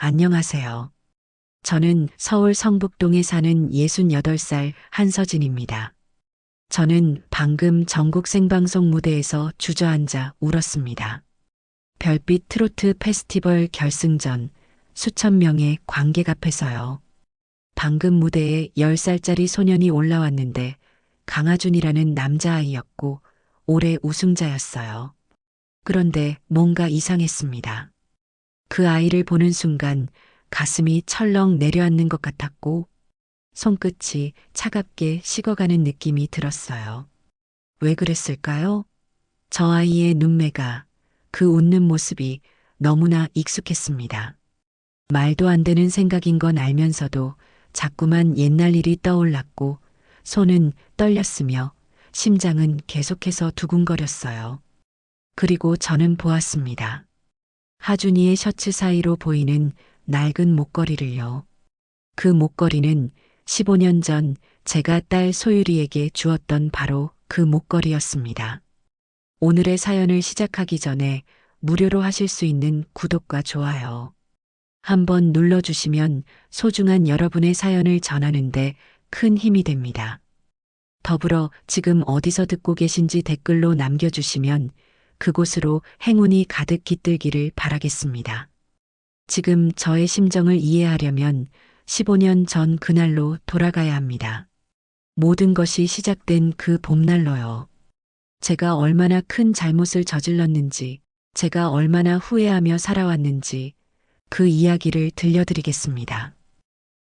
안녕하세요. 저는 서울 성북동에 사는 68살 한서진입니다. 저는 방금 전국 생방송 무대에서 주저앉아 울었습니다. 별빛 트로트 페스티벌 결승전 수천 명의 관객 앞에서요. 방금 무대에 10살짜리 소년이 올라왔는데 강하준이라는 남자아이였고 올해 우승자였어요. 그런데 뭔가 이상했습니다. 그 아이를 보는 순간 가슴이 철렁 내려앉는 것 같았고 손끝이 차갑게 식어가는 느낌이 들었어요. 왜 그랬을까요? 저 아이의 눈매가, 그 웃는 모습이 너무나 익숙했습니다. 말도 안 되는 생각인 건 알면서도 자꾸만 옛날 일이 떠올랐고 손은 떨렸으며 심장은 계속해서 두근거렸어요. 그리고 저는 보았습니다. 하준이의 셔츠 사이로 보이는 낡은 목걸이를요. 그 목걸이는 15년 전 제가 딸 소율이에게 주었던 바로 그 목걸이였습니다. 오늘의 사연을 시작하기 전에 무료로 하실 수 있는 구독과 좋아요 한번 눌러주시면 소중한 여러분의 사연을 전하는데 큰 힘이 됩니다. 더불어 지금 어디서 듣고 계신지 댓글로 남겨주시면 그곳으로 행운이 가득 깃들기를 바라겠습니다. 지금 저의 심정을 이해하려면 15년 전 그날로 돌아가야 합니다. 모든 것이 시작된 그 봄날로요. 제가 얼마나 큰 잘못을 저질렀는지, 제가 얼마나 후회하며 살아왔는지 그 이야기를 들려드리겠습니다.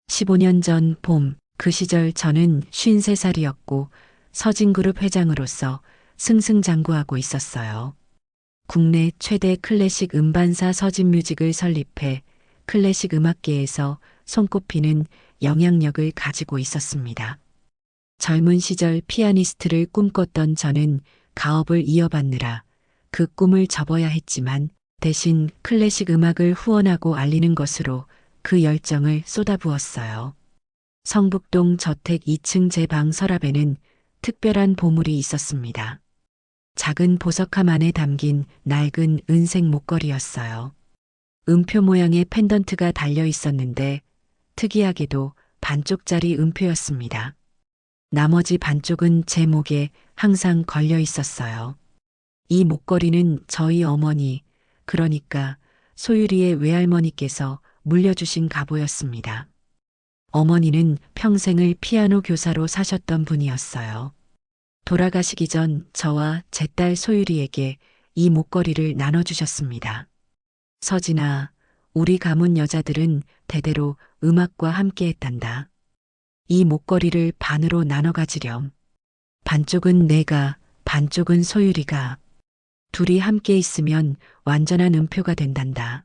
15년 전 봄, 그 시절 저는 53살이었고 서진그룹 회장으로서 승승장구하고 있었어요. 국내 최대 클래식 음반사 서진뮤직을 설립해 클래식 음악계에서 손꼽히는 영향력을 가지고 있었습니다. 젊은 시절 피아니스트를 꿈꿨던 저는 가업을 이어받느라 그 꿈을 접어야 했지만 대신 클래식 음악을 후원하고 알리는 것으로 그 열정을 쏟아부었어요. 성북동 저택 2층 제 방 서랍에는 특별한 보물이 있었습니다. 작은 보석함 안에 담긴 낡은 은색 목걸이였어요. 음표 모양의 펜던트가 달려 있었는데 특이하게도 반쪽짜리 음표였습니다. 나머지 반쪽은 제 목에 항상 걸려 있었어요. 이 목걸이는 저희 어머니, 그러니까 소율이의 외할머니께서 물려주신 갑오였습니다. 어머니는 평생을 피아노 교사로 사셨던 분이었어요. 돌아가시기 전 저와 제 딸 소율이에게 이 목걸이를 나눠주셨습니다. 서진아, 우리 가문 여자들은 대대로 음악과 함께 했단다. 이 목걸이를 반으로 나눠 가지렴. 반쪽은 내가, 반쪽은 소율이가. 둘이 함께 있으면 완전한 음표가 된단다.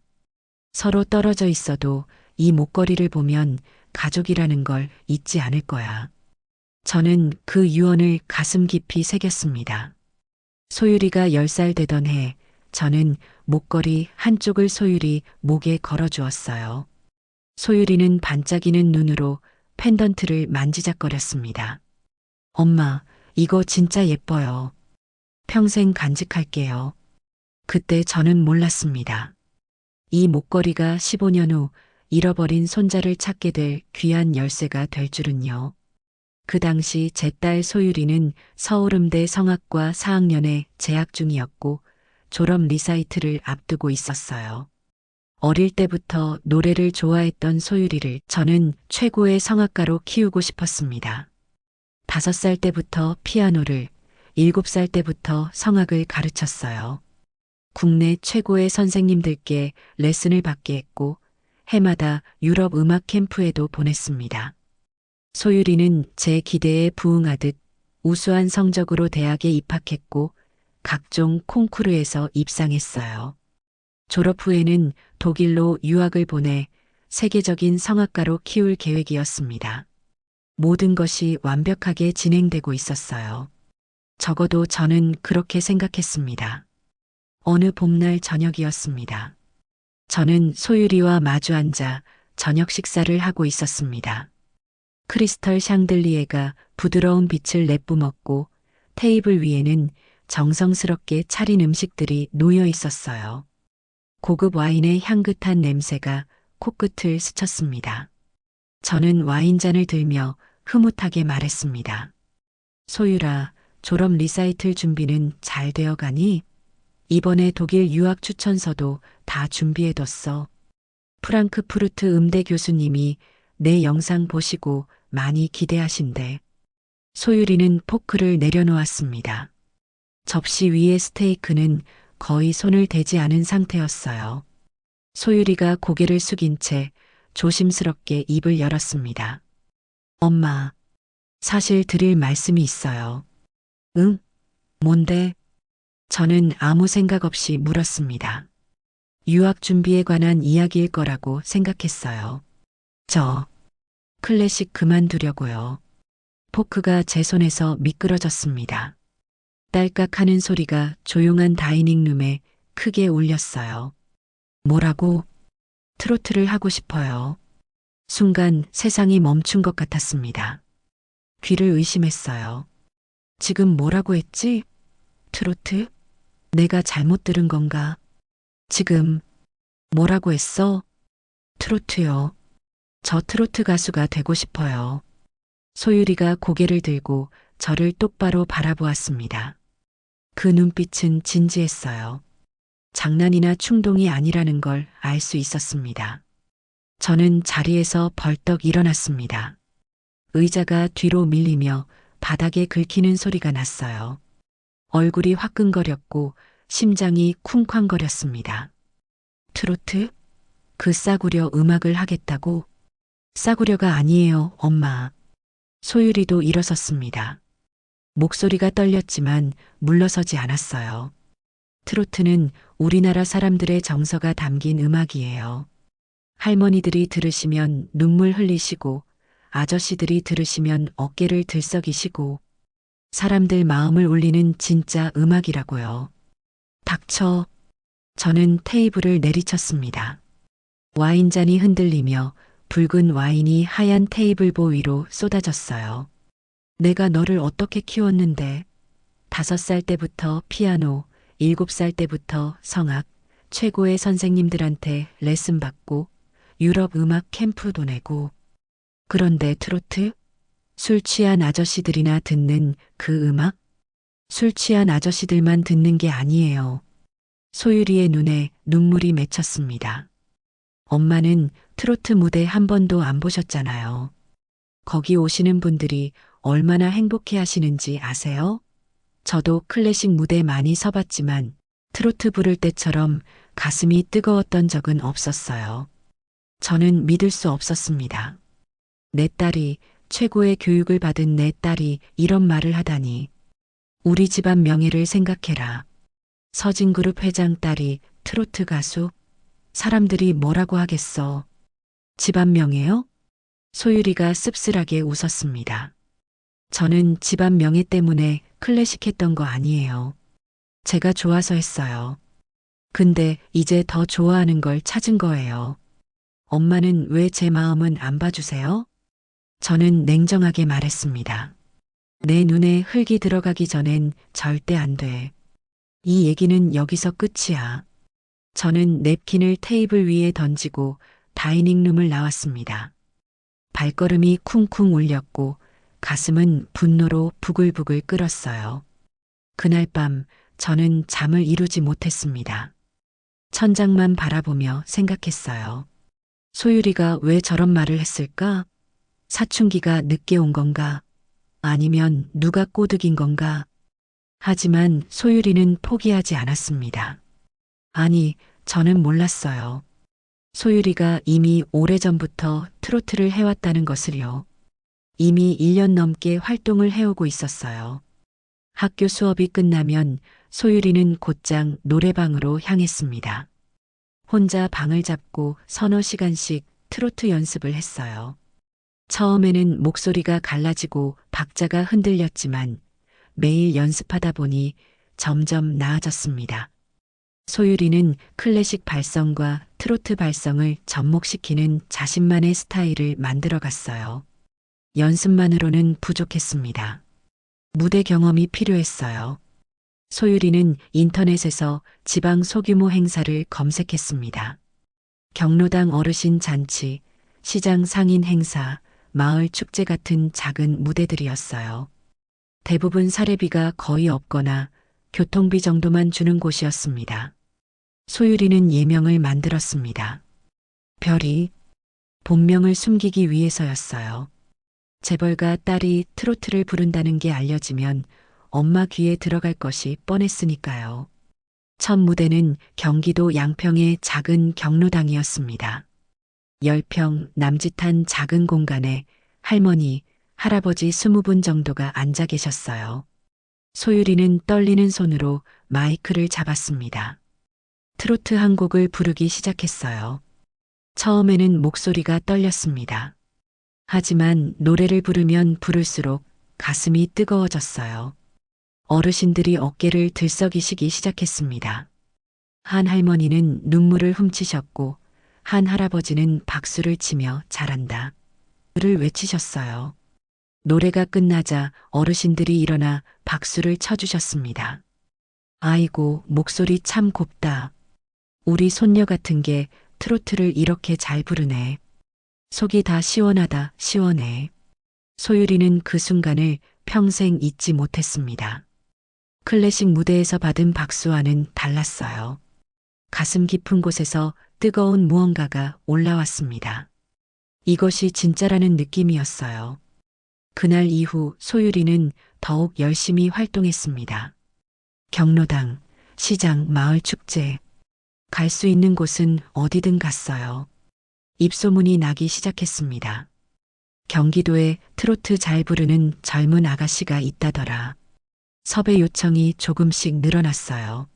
서로 떨어져 있어도 이 목걸이를 보면 가족이라는 걸 잊지 않을 거야. 저는 그 유언을 가슴 깊이 새겼습니다. 소율이가 10살 되던 해, 저는 목걸이 한쪽을 소율이 목에 걸어주었어요. 소율이는 반짝이는 눈으로 펜던트를 만지작거렸습니다. 엄마, 이거 진짜 예뻐요. 평생 간직할게요. 그때 저는 몰랐습니다. 이 목걸이가 15년 후 잃어버린 손자를 찾게 될 귀한 열쇠가 될 줄은요. 그 당시 제 딸 소율이는 서울음대 성악과 4학년에 재학 중이었고 졸업 리사이트를 앞두고 있었어요. 어릴 때부터 노래를 좋아했던 소율이를 저는 최고의 성악가로 키우고 싶었습니다. 5살 때부터 피아노를, 7살 때부터 성악을 가르쳤어요. 국내 최고의 선생님들께 레슨을 받게 했고 해마다 유럽 음악 캠프에도 보냈습니다. 소율이는 제 기대에 부응하듯 우수한 성적으로 대학에 입학했고 각종 콩쿠르에서 입상했어요. 졸업 후에는 독일로 유학을 보내 세계적인 성악가로 키울 계획이었습니다. 모든 것이 완벽하게 진행되고 있었어요. 적어도 저는 그렇게 생각했습니다. 어느 봄날 저녁이었습니다. 저는 소율이와 마주 앉아 저녁 식사를 하고 있었습니다. 크리스털 샹들리에가 부드러운 빛을 내뿜었고 테이블 위에는 정성스럽게 차린 음식들이 놓여 있었어요. 고급 와인의 향긋한 냄새가 코끝을 스쳤습니다. 저는 와인잔을 들며 흐뭇하게 말했습니다. 소율아, 졸업 리사이틀 준비는 잘 되어 가니? 이번에 독일 유학 추천서도 다 준비해뒀어. 프랑크푸르트 음대 교수님이 내 영상 보시고 많이 기대하신대. 소율이는 포크를 내려놓았습니다. 접시 위의 스테이크는 거의 손을 대지 않은 상태였어요. 소율이가 고개를 숙인 채 조심스럽게 입을 열었습니다. 엄마, 사실 드릴 말씀이 있어요. 응? 뭔데? 저는 아무 생각 없이 물었습니다. 유학 준비에 관한 이야기일 거라고 생각했어요. 저 클래식 그만두려고요. 포크가 제 손에서 미끄러졌습니다. 딸깍 하는 소리가 조용한 다이닝룸에 크게 울렸어요. 뭐라고? 트로트를 하고 싶어요. 순간 세상이 멈춘 것 같았습니다. 귀를 의심했어요. 지금 뭐라고 했지? 트로트? 내가 잘못 들은 건가? 지금 뭐라고 했어? 트로트요. 저 트로트 가수가 되고 싶어요. 소율이가 고개를 들고 저를 똑바로 바라보았습니다. 그 눈빛은 진지했어요. 장난이나 충동이 아니라는 걸 알 수 있었습니다. 저는 자리에서 벌떡 일어났습니다. 의자가 뒤로 밀리며 바닥에 긁히는 소리가 났어요. 얼굴이 화끈거렸고 심장이 쿵쾅거렸습니다. 트로트? 그 싸구려 음악을 하겠다고? 싸구려가 아니에요, 엄마. 소율이도 일어섰습니다. 목소리가 떨렸지만 물러서지 않았어요. 트로트는 우리나라 사람들의 정서가 담긴 음악이에요. 할머니들이 들으시면 눈물 흘리시고 아저씨들이 들으시면 어깨를 들썩이시고 사람들 마음을 울리는 진짜 음악이라고요. 닥쳐. 저는 테이블을 내리쳤습니다. 와인잔이 흔들리며 붉은 와인이 하얀 테이블보 위로 쏟아졌어요. 내가 너를 어떻게 키웠는데? 5살 때부터 피아노, 7살 때부터 성악, 최고의 선생님들한테 레슨 받고 유럽 음악 캠프도 내고. 그런데 트로트? 술 취한 아저씨들이나 듣는 그 음악? 술 취한 아저씨들만 듣는 게 아니에요. 소율이의 눈에 눈물이 맺혔습니다. 엄마는 트로트 무대 한 번도 안 보셨잖아요. 거기 오시는 분들이 얼마나 행복해 하시는지 아세요? 저도 클래식 무대 많이 서봤지만 트로트 부를 때처럼 가슴이 뜨거웠던 적은 없었어요. 저는 믿을 수 없었습니다. 내 딸이, 최고의 교육을 받은 내 딸이 이런 말을 하다니. 우리 집안 명예를 생각해라. 서진그룹 회장 딸이 트로트 가수? 사람들이 뭐라고 하겠어. 집안 명예요? 소율이가 씁쓸하게 웃었습니다. 저는 집안 명예 때문에 클래식 했던 거 아니에요. 제가 좋아서 했어요. 근데 이제 더 좋아하는 걸 찾은 거예요. 엄마는 왜 제 마음은 안 봐주세요? 저는 냉정하게 말했습니다. 내 눈에 흙이 들어가기 전엔 절대 안 돼. 이 얘기는 여기서 끝이야. 저는 냅킨을 테이블 위에 던지고 다이닝룸을 나왔습니다. 발걸음이 쿵쿵 울렸고 가슴은 분노로 부글부글 끓었어요. 그날 밤 저는 잠을 이루지 못했습니다. 천장만 바라보며 생각했어요. 소율이가 왜 저런 말을 했을까? 사춘기가 늦게 온 건가? 아니면 누가 꼬드긴 건가? 하지만 소율이는 포기하지 않았습니다. 아니, 저는 몰랐어요. 소율이가 이미 오래전부터 트로트를 해왔다는 것을요. 이미 1년 넘게 활동을 해오고 있었어요. 학교 수업이 끝나면 소율이는 곧장 노래방으로 향했습니다. 혼자 방을 잡고 서너 시간씩 트로트 연습을 했어요. 처음에는 목소리가 갈라지고 박자가 흔들렸지만 매일 연습하다 보니 점점 나아졌습니다. 소율이는 클래식 발성과 트로트 발성을 접목시키는 자신만의 스타일을 만들어 갔어요. 연습만으로는 부족했습니다. 무대 경험이 필요했어요. 소율이는 인터넷에서 지방 소규모 행사를 검색했습니다. 경로당 어르신 잔치, 시장 상인 행사, 마을 축제 같은 작은 무대들이었어요. 대부분 사례비가 거의 없거나 교통비 정도만 주는 곳이었습니다. 소율이는 예명을 만들었습니다. 별이 본명을 숨기기 위해서였어요. 재벌가 딸이 트로트를 부른다는 게 알려지면 엄마 귀에 들어갈 것이 뻔했으니까요. 첫 무대는 경기도 양평의 작은 경로당이었습니다. 10평 남짓한 작은 공간에 할머니, 할아버지 20분 정도가 앉아 계셨어요. 소율이는 떨리는 손으로 마이크를 잡았습니다. 트로트 한 곡을 부르기 시작했어요. 처음에는 목소리가 떨렸습니다. 하지만 노래를 부르면 부를수록 가슴이 뜨거워졌어요. 어르신들이 어깨를 들썩이시기 시작했습니다. 한 할머니는 눈물을 훔치셨고 한 할아버지는 박수를 치며 잘한다 를 외치셨어요. 노래가 끝나자 어르신들이 일어나 박수를 쳐주셨습니다. 아이고, 목소리 참 곱다. 우리 손녀 같은 게 트로트를 이렇게 잘 부르네. 속이 다 시원하다, 시원해. 소율이는 그 순간을 평생 잊지 못했습니다. 클래식 무대에서 받은 박수와는 달랐어요. 가슴 깊은 곳에서 뜨거운 무언가가 올라왔습니다. 이것이 진짜라는 느낌이었어요. 그날 이후 소율이는 더욱 열심히 활동했습니다. 경로당, 시장, 마을 축제. 갈 수 있는 곳은 어디든 갔어요. 입소문이 나기 시작했습니다. 경기도에 트로트 잘 부르는 젊은 아가씨가 있다더라. 섭외 요청이 조금씩 늘어났어요.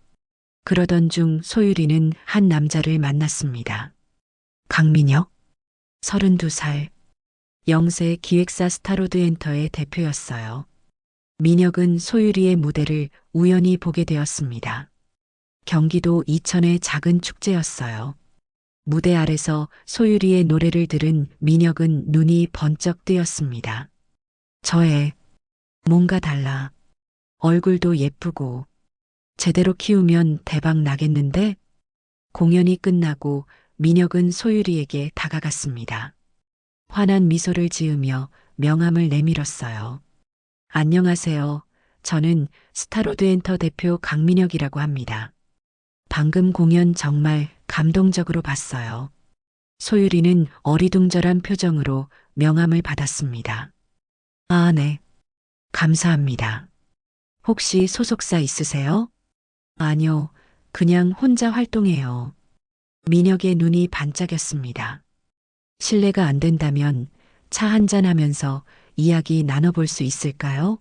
그러던 중 소율이는 한 남자를 만났습니다. 강민혁, 32살, 영세 기획사 스타로드엔터의 대표였어요. 민혁은 소율이의 무대를 우연히 보게 되었습니다. 경기도 이천의 작은 축제였어요. 무대 아래서 소율이의 노래를 들은 민혁은 눈이 번쩍 뜨였습니다. 저의 뭔가 달라. 얼굴도 예쁘고 제대로 키우면 대박 나겠는데? 공연이 끝나고 민혁은 소율이에게 다가갔습니다. 환한 미소를 지으며 명함을 내밀었어요. 안녕하세요. 저는 스타로드엔터 대표 강민혁이라고 합니다. 방금 공연 정말 감동적으로 봤어요. 소율이는 어리둥절한 표정으로 명함을 받았습니다. 아, 네. 감사합니다. 혹시 소속사 있으세요? 아니요. 그냥 혼자 활동해요. 민혁의 눈이 반짝였습니다. 실례가 안 된다면 차 한잔 하면서 이야기 나눠볼 수 있을까요?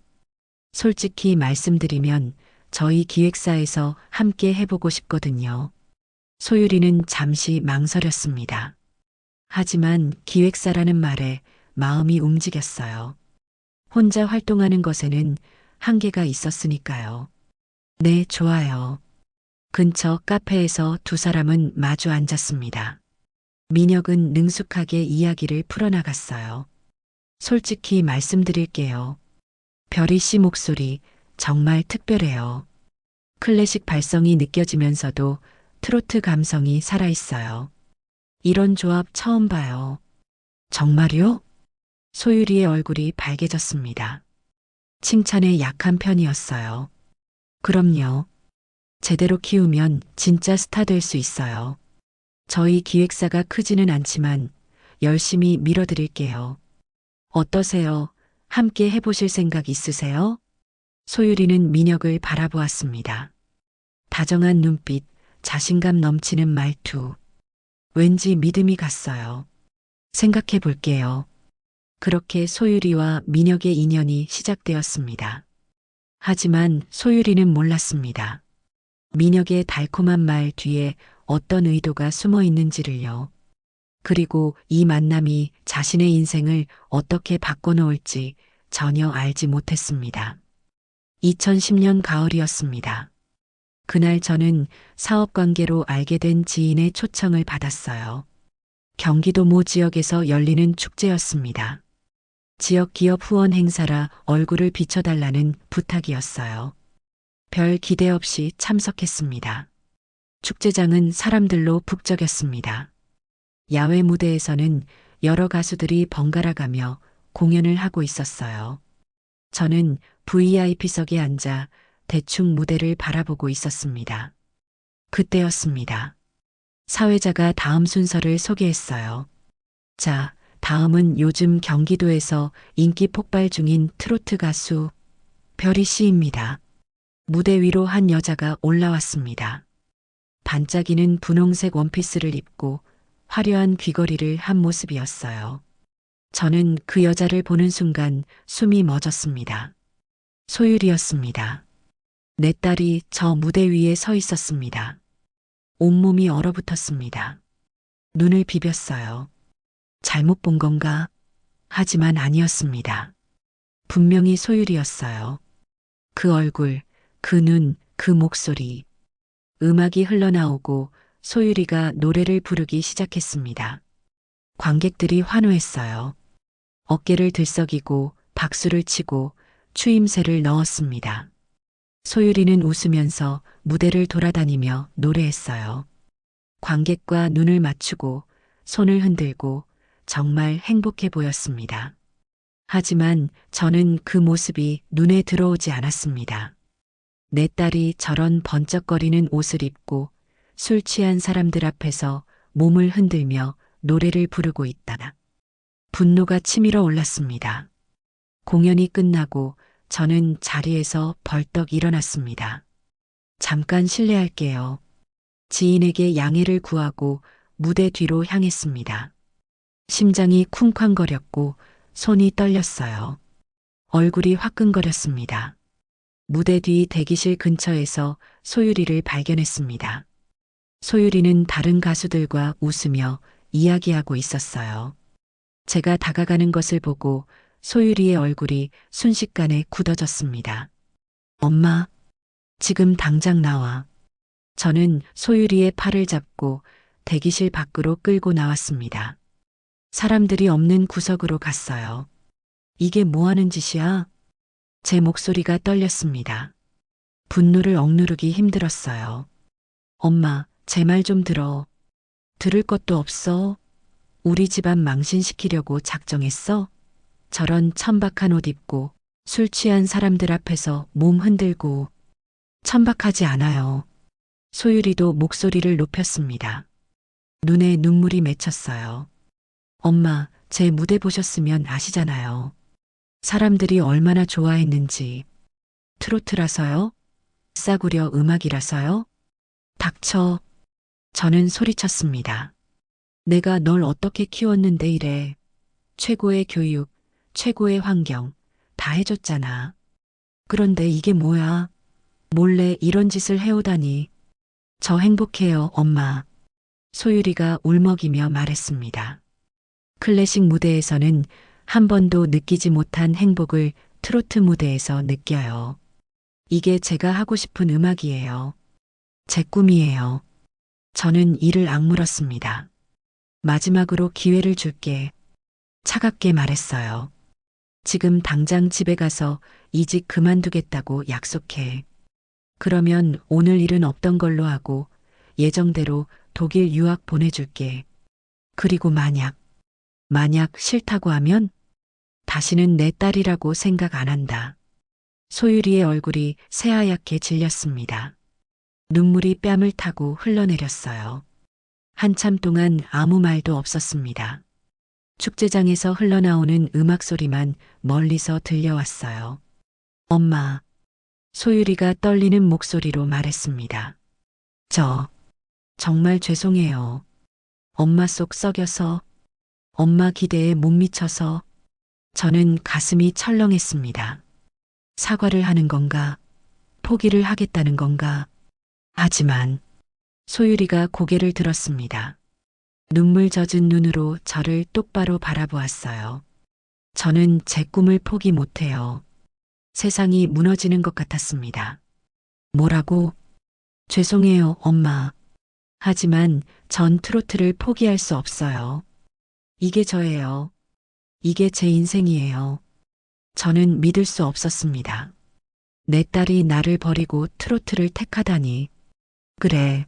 솔직히 말씀드리면 저희 기획사에서 함께 해보고 싶거든요. 소율이는 잠시 망설였습니다. 하지만 기획사라는 말에 마음이 움직였어요. 혼자 활동하는 것에는 한계가 있었으니까요. 네, 좋아요. 근처 카페에서 두 사람은 마주 앉았습니다. 민혁은 능숙하게 이야기를 풀어나갔어요. 솔직히 말씀드릴게요. 별이 씨 목소리 정말 특별해요. 클래식 발성이 느껴지면서도 트로트 감성이 살아있어요. 이런 조합 처음 봐요. 정말요? 소율이의 얼굴이 밝아졌습니다. 칭찬에 약한 편이었어요. 그럼요. 제대로 키우면 진짜 스타 될 수 있어요. 저희 기획사가 크지는 않지만 열심히 밀어드릴게요. 어떠세요? 함께 해보실 생각 있으세요? 소율이는 민혁을 바라보았습니다. 다정한 눈빛, 자신감 넘치는 말투. 왠지 믿음이 갔어요. 생각해 볼게요. 그렇게 소율이와 민혁의 인연이 시작되었습니다. 하지만 소율이는 몰랐습니다. 민혁의 달콤한 말 뒤에 어떤 의도가 숨어 있는지를요. 그리고 이 만남이 자신의 인생을 어떻게 바꿔놓을지 전혀 알지 못했습니다. 2010년 가을이었습니다. 그날 저는 사업 관계로 알게 된 지인의 초청을 받았어요. 경기도 모 지역에서 열리는 축제였습니다. 지역 기업 후원 행사라 얼굴을 비춰달라는 부탁이었어요. 별 기대 없이 참석했습니다. 축제장은 사람들로 북적였습니다. 야외 무대에서는 여러 가수들이 번갈아가며 공연을 하고 있었어요. 저는 VIP석에 앉아 대충 무대를 바라보고 있었습니다. 그때였습니다. 사회자가 다음 순서를 소개했어요. 자, 다음은 요즘 경기도에서 인기 폭발 중인 트로트 가수 별이 씨입니다. 무대 위로 한 여자가 올라왔습니다. 반짝이는 분홍색 원피스를 입고 화려한 귀걸이를 한 모습이었어요. 저는 그 여자를 보는 순간 숨이 멎었습니다. 소율이었습니다. 내 딸이 저 무대 위에 서 있었습니다. 온몸이 얼어붙었습니다. 눈을 비볐어요. 잘못 본 건가? 하지만 아니었습니다. 분명히 소율이었어요. 그 얼굴, 그 눈, 그 목소리. 음악이 흘러나오고 소율이가 노래를 부르기 시작했습니다. 관객들이 환호했어요. 어깨를 들썩이고 박수를 치고 추임새를 넣었습니다. 소율이는 웃으면서 무대를 돌아다니며 노래했어요. 관객과 눈을 맞추고 손을 흔들고 정말 행복해 보였습니다. 하지만 저는 그 모습이 눈에 들어오지 않았습니다. 내 딸이 저런 번쩍거리는 옷을 입고 술 취한 사람들 앞에서 몸을 흔들며 노래를 부르고 있다. 분노가 치밀어 올랐습니다. 공연이 끝나고 저는 자리에서 벌떡 일어났습니다. 잠깐 실례할게요. 지인에게 양해를 구하고 무대 뒤로 향했습니다. 심장이 쿵쾅거렸고 손이 떨렸어요. 얼굴이 화끈거렸습니다. 무대 뒤 대기실 근처에서 소율이를 발견했습니다. 소율이는 다른 가수들과 웃으며 이야기하고 있었어요. 제가 다가가는 것을 보고 소율이의 얼굴이 순식간에 굳어졌습니다. 엄마, 지금 당장 나와. 저는 소율이의 팔을 잡고 대기실 밖으로 끌고 나왔습니다. 사람들이 없는 구석으로 갔어요. 이게 뭐 하는 짓이야? 제 목소리가 떨렸습니다. 분노를 억누르기 힘들었어요. 엄마, 제 말 좀 들어. 들을 것도 없어. 우리 집안 망신시키려고 작정했어? 저런 천박한 옷 입고 술 취한 사람들 앞에서 몸 흔들고. 천박하지 않아요. 소율이도 목소리를 높였습니다. 눈에 눈물이 맺혔어요. 엄마, 제 무대 보셨으면 아시잖아요. 사람들이 얼마나 좋아했는지. 트로트라서요? 싸구려 음악이라서요? 닥쳐. 저는 소리쳤습니다. 내가 널 어떻게 키웠는데 이래. 최고의 교육, 최고의 환경 다 해줬잖아. 그런데 이게 뭐야? 몰래 이런 짓을 해오다니. 저 행복해요, 엄마. 소율이가 울먹이며 말했습니다. 클래식 무대에서는 한 번도 느끼지 못한 행복을 트로트 무대에서 느껴요. 이게 제가 하고 싶은 음악이에요. 제 꿈이에요. 저는 이를 악물었습니다. 마지막으로 기회를 줄게. 차갑게 말했어요. 지금 당장 집에 가서 이직 그만두겠다고 약속해. 그러면 오늘 일은 없던 걸로 하고 예정대로 독일 유학 보내줄게. 그리고 만약 싫다고 하면 다시는 내 딸이라고 생각 안 한다. 소율이의 얼굴이 새하얗게 질렸습니다. 눈물이 뺨을 타고 흘러내렸어요. 한참 동안 아무 말도 없었습니다. 축제장에서 흘러나오는 음악 소리만 멀리서 들려왔어요. 엄마, 소율이가 떨리는 목소리로 말했습니다. 정말 죄송해요. 엄마 속 썩여서, 엄마 기대에 못 미쳐서. 저는 가슴이 철렁했습니다. 사과를 하는 건가? 포기를 하겠다는 건가? 하지만 소율이가 고개를 들었습니다. 눈물 젖은 눈으로 저를 똑바로 바라보았어요. 저는 제 꿈을 포기 못해요. 세상이 무너지는 것 같았습니다. 뭐라고? 죄송해요, 엄마. 하지만 전 트로트를 포기할 수 없어요. 이게 저예요. 이게 제 인생이에요. 저는 믿을 수 없었습니다. 내 딸이 나를 버리고 트로트를 택하다니. 그래.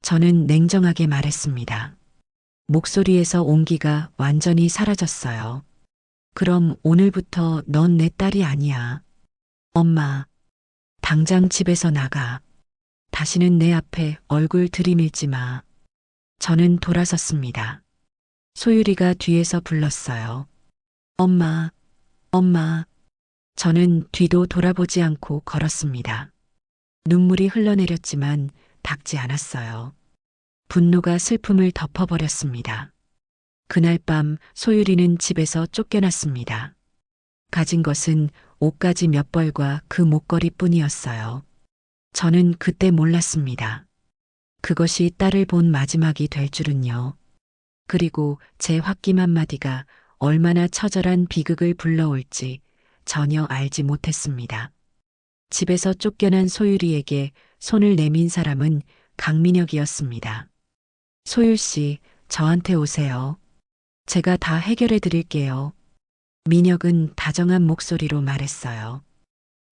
저는 냉정하게 말했습니다. 목소리에서 온기가 완전히 사라졌어요. 그럼 오늘부터 넌 내 딸이 아니야. 엄마, 당장 집에서 나가. 다시는 내 앞에 얼굴 들이밀지 마. 저는 돌아섰습니다. 소율이가 뒤에서 불렀어요. 엄마, 엄마. 저는 뒤도 돌아보지 않고 걸었습니다. 눈물이 흘러내렸지만 닿지 않았어요. 분노가 슬픔을 덮어버렸습니다. 그날 밤 소율이는 집에서 쫓겨났습니다. 가진 것은 옷가지 몇 벌과 그 목걸이 뿐이었어요. 저는 그때 몰랐습니다. 그것이 딸을 본 마지막이 될 줄은요. 그리고 제 홧김 한마디가 얼마나 처절한 비극을 불러올지 전혀 알지 못했습니다. 집에서 쫓겨난 소율이에게 손을 내민 사람은 강민혁이었습니다. 소율 씨, 저한테 오세요. 제가 다 해결해 드릴게요. 민혁은 다정한 목소리로 말했어요.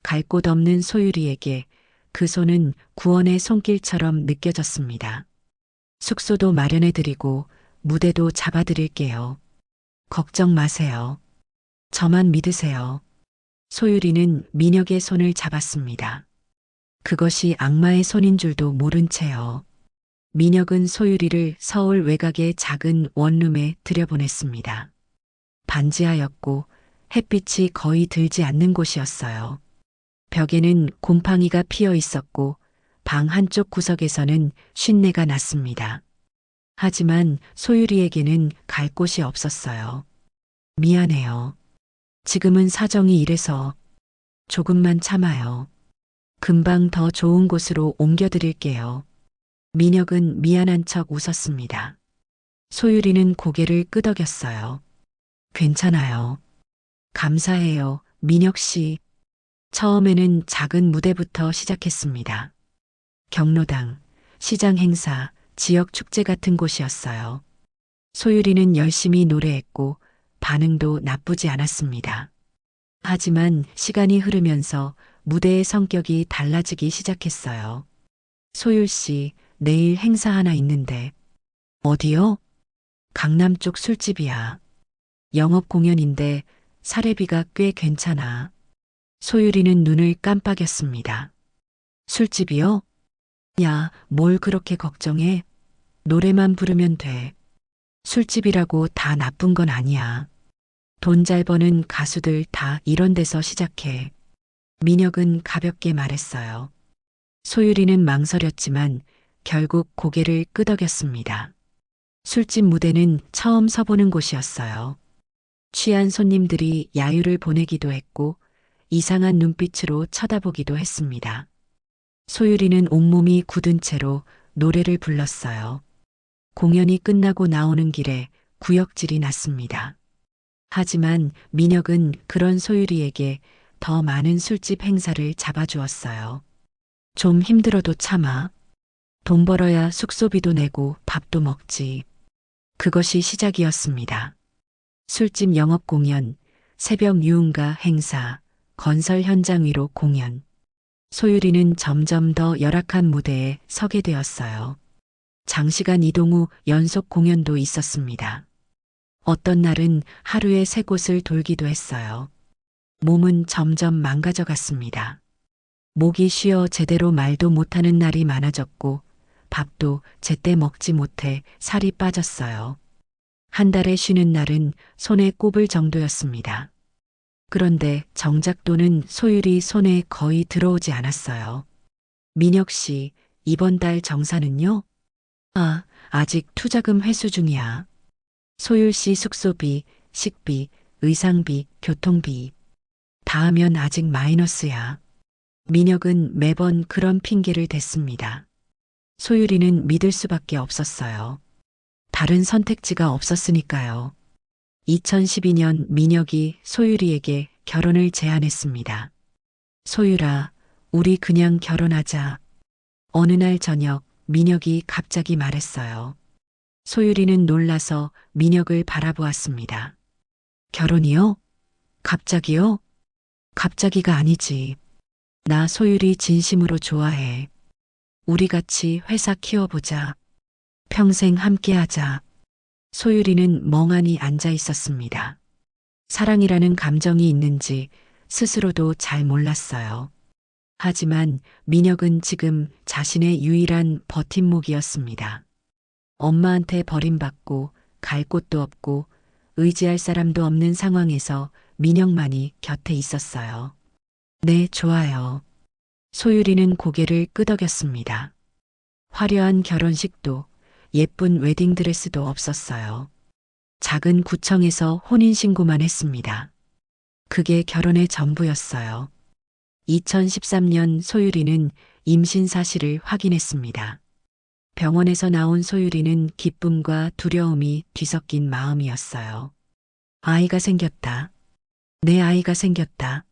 갈 곳 없는 소율이에게 그 손은 구원의 손길처럼 느껴졌습니다. 숙소도 마련해 드리고 무대도 잡아 드릴게요. 걱정 마세요. 저만 믿으세요. 소율이는 민혁의 손을 잡았습니다. 그것이 악마의 손인 줄도 모른 채요. 민혁은 소율이를 서울 외곽의 작은 원룸에 들여보냈습니다. 반지하였고 햇빛이 거의 들지 않는 곳이었어요. 벽에는 곰팡이가 피어 있었고 방 한쪽 구석에서는 쉰내가 났습니다. 하지만 소율이에게는 갈 곳이 없었어요. 미안해요. 지금은 사정이 이래서 조금만 참아요. 금방 더 좋은 곳으로 옮겨드릴게요. 민혁은 미안한 척 웃었습니다. 소율이는 고개를 끄덕였어요. 괜찮아요. 감사해요, 민혁 씨. 처음에는 작은 무대부터 시작했습니다. 경로당, 시장 행사, 지역 축제 같은 곳이었어요. 소율이는 열심히 노래했고 반응도 나쁘지 않았습니다. 하지만 시간이 흐르면서 무대의 성격이 달라지기 시작했어요. 소율 씨, 내일 행사 하나 있는데. 어디요? 강남 쪽 술집이야. 영업 공연인데 사례비가 꽤 괜찮아. 소율이는 눈을 깜빡였습니다. 술집이요? 야, 뭘 그렇게 걱정해? 노래만 부르면 돼. 술집이라고 다 나쁜 건 아니야. 돈 잘 버는 가수들 다 이런 데서 시작해. 민혁은 가볍게 말했어요. 소율이는 망설였지만 결국 고개를 끄덕였습니다. 술집 무대는 처음 서보는 곳이었어요. 취한 손님들이 야유를 보내기도 했고 이상한 눈빛으로 쳐다보기도 했습니다. 소율이는 온몸이 굳은 채로 노래를 불렀어요. 공연이 끝나고 나오는 길에 구역질이 났습니다. 하지만 민혁은 그런 소율이에게 더 많은 술집 행사를 잡아주었어요. 좀 힘들어도 참아. 돈 벌어야 숙소비도 내고 밥도 먹지. 그것이 시작이었습니다. 술집 영업 공연, 새벽 유흥가 행사, 건설 현장 위로 공연. 소율이는 점점 더 열악한 무대에 서게 되었어요. 장시간 이동 후 연속 공연도 있었습니다. 어떤 날은 하루에 3곳을 돌기도 했어요. 몸은 점점 망가져 갔습니다. 목이 쉬어 제대로 말도 못하는 날이 많아졌고 밥도 제때 먹지 못해 살이 빠졌어요. 한 달에 쉬는 날은 손에 꼽을 정도였습니다. 그런데 정작 돈은 소율이 손에 거의 들어오지 않았어요. 민혁 씨, 이번 달 정산은요? 아, 아직 투자금 회수 중이야. 소율 씨 숙소비, 식비, 의상비, 교통비. 다 하면 아직 마이너스야. 민혁은 매번 그런 핑계를 댔습니다. 소율이는 믿을 수밖에 없었어요. 다른 선택지가 없었으니까요. 2012년 민혁이 소율이에게 결혼을 제안했습니다. 소율아, 우리 그냥 결혼하자. 어느 날 저녁 민혁이 갑자기 말했어요. 소율이는 놀라서 민혁을 바라보았습니다. 결혼이요? 갑자기요? 갑자기가 아니지. 나 소율이 진심으로 좋아해. 우리 같이 회사 키워보자. 평생 함께하자. 소율이는 멍하니 앉아 있었습니다. 사랑이라는 감정이 있는지 스스로도 잘 몰랐어요. 하지만 민혁은 지금 자신의 유일한 버팀목이었습니다. 엄마한테 버림받고 갈 곳도 없고 의지할 사람도 없는 상황에서 민혁만이 곁에 있었어요. 네, 좋아요. 소율이는 고개를 끄덕였습니다. 화려한 결혼식도 예쁜 웨딩드레스도 없었어요. 작은 구청에서 혼인신고만 했습니다. 그게 결혼의 전부였어요. 2013년 소율이는 임신 사실을 확인했습니다. 병원에서 나온 소율이는 기쁨과 두려움이 뒤섞인 마음이었어요. 아이가 생겼다. 내 아이가 생겼다.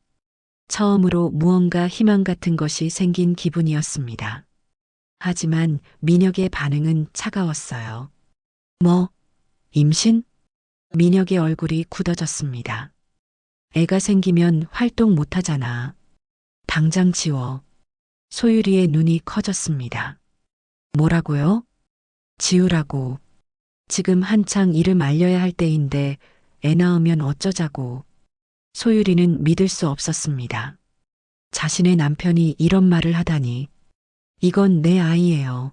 처음으로 무언가 희망 같은 것이 생긴 기분이었습니다. 하지만 민혁의 반응은 차가웠어요. 뭐, 임신? 민혁의 얼굴이 굳어졌습니다. 애가 생기면 활동 못하잖아. 당장 지워. 소율이의 눈이 커졌습니다. 뭐라고요? 지우라고. 지금 한창 이름 알려야 할 때인데 애 낳으면 어쩌자고. 소율이는 믿을 수 없었습니다. 자신의 남편이 이런 말을 하다니. 이건 내 아이예요.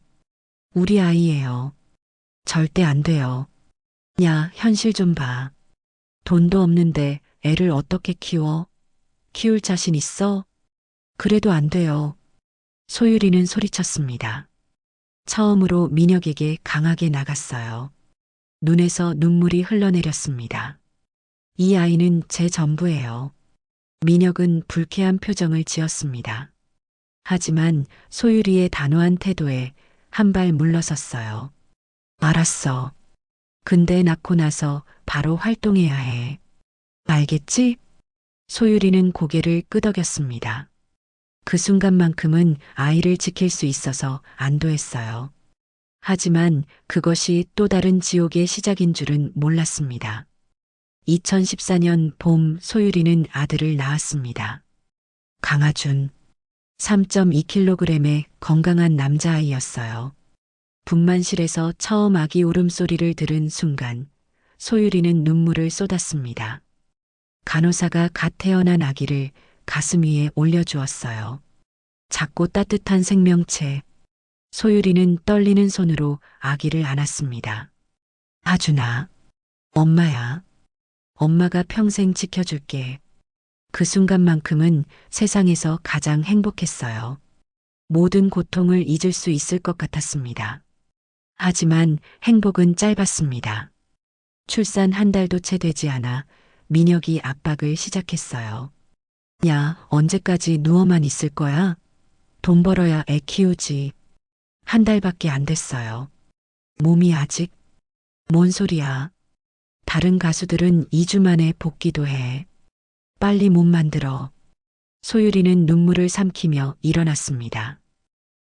우리 아이예요. 절대 안 돼요. 야, 현실 좀 봐. 돈도 없는데 애를 어떻게 키워? 키울 자신 있어? 그래도 안 돼요. 소율이는 소리쳤습니다. 처음으로 민혁에게 강하게 나갔어요. 눈에서 눈물이 흘러내렸습니다. 이 아이는 제 전부예요. 민혁은 불쾌한 표정을 지었습니다. 하지만 소율이의 단호한 태도에 한 발 물러섰어요. 알았어. 근데 낳고 나서 바로 활동해야 해. 알겠지? 소율이는 고개를 끄덕였습니다. 그 순간만큼은 아이를 지킬 수 있어서 안도했어요. 하지만 그것이 또 다른 지옥의 시작인 줄은 몰랐습니다. 2014년 봄 소율이는 아들을 낳았습니다. 강하준. 3.2kg의 건강한 남자아이였어요. 분만실에서 처음 아기 울음소리를 들은 순간 소율이는 눈물을 쏟았습니다. 간호사가 갓 태어난 아기를 가슴 위에 올려주었어요. 작고 따뜻한 생명체. 소율이는 떨리는 손으로 아기를 안았습니다. 하준아, 엄마야. 엄마가 평생 지켜줄게. 그 순간만큼은 세상에서 가장 행복했어요. 모든 고통을 잊을 수 있을 것 같았습니다. 하지만 행복은 짧았습니다. 출산 한 달도 채 되지 않아 민혁이 압박을 시작했어요. 야, 언제까지 누워만 있을 거야? 돈 벌어야 애 키우지. 한 달밖에 안 됐어요. 몸이 아직? 뭔 소리야. 다른 가수들은 2주 만에 복귀도 해. 빨리 몸 만들어. 소율이는 눈물을 삼키며 일어났습니다.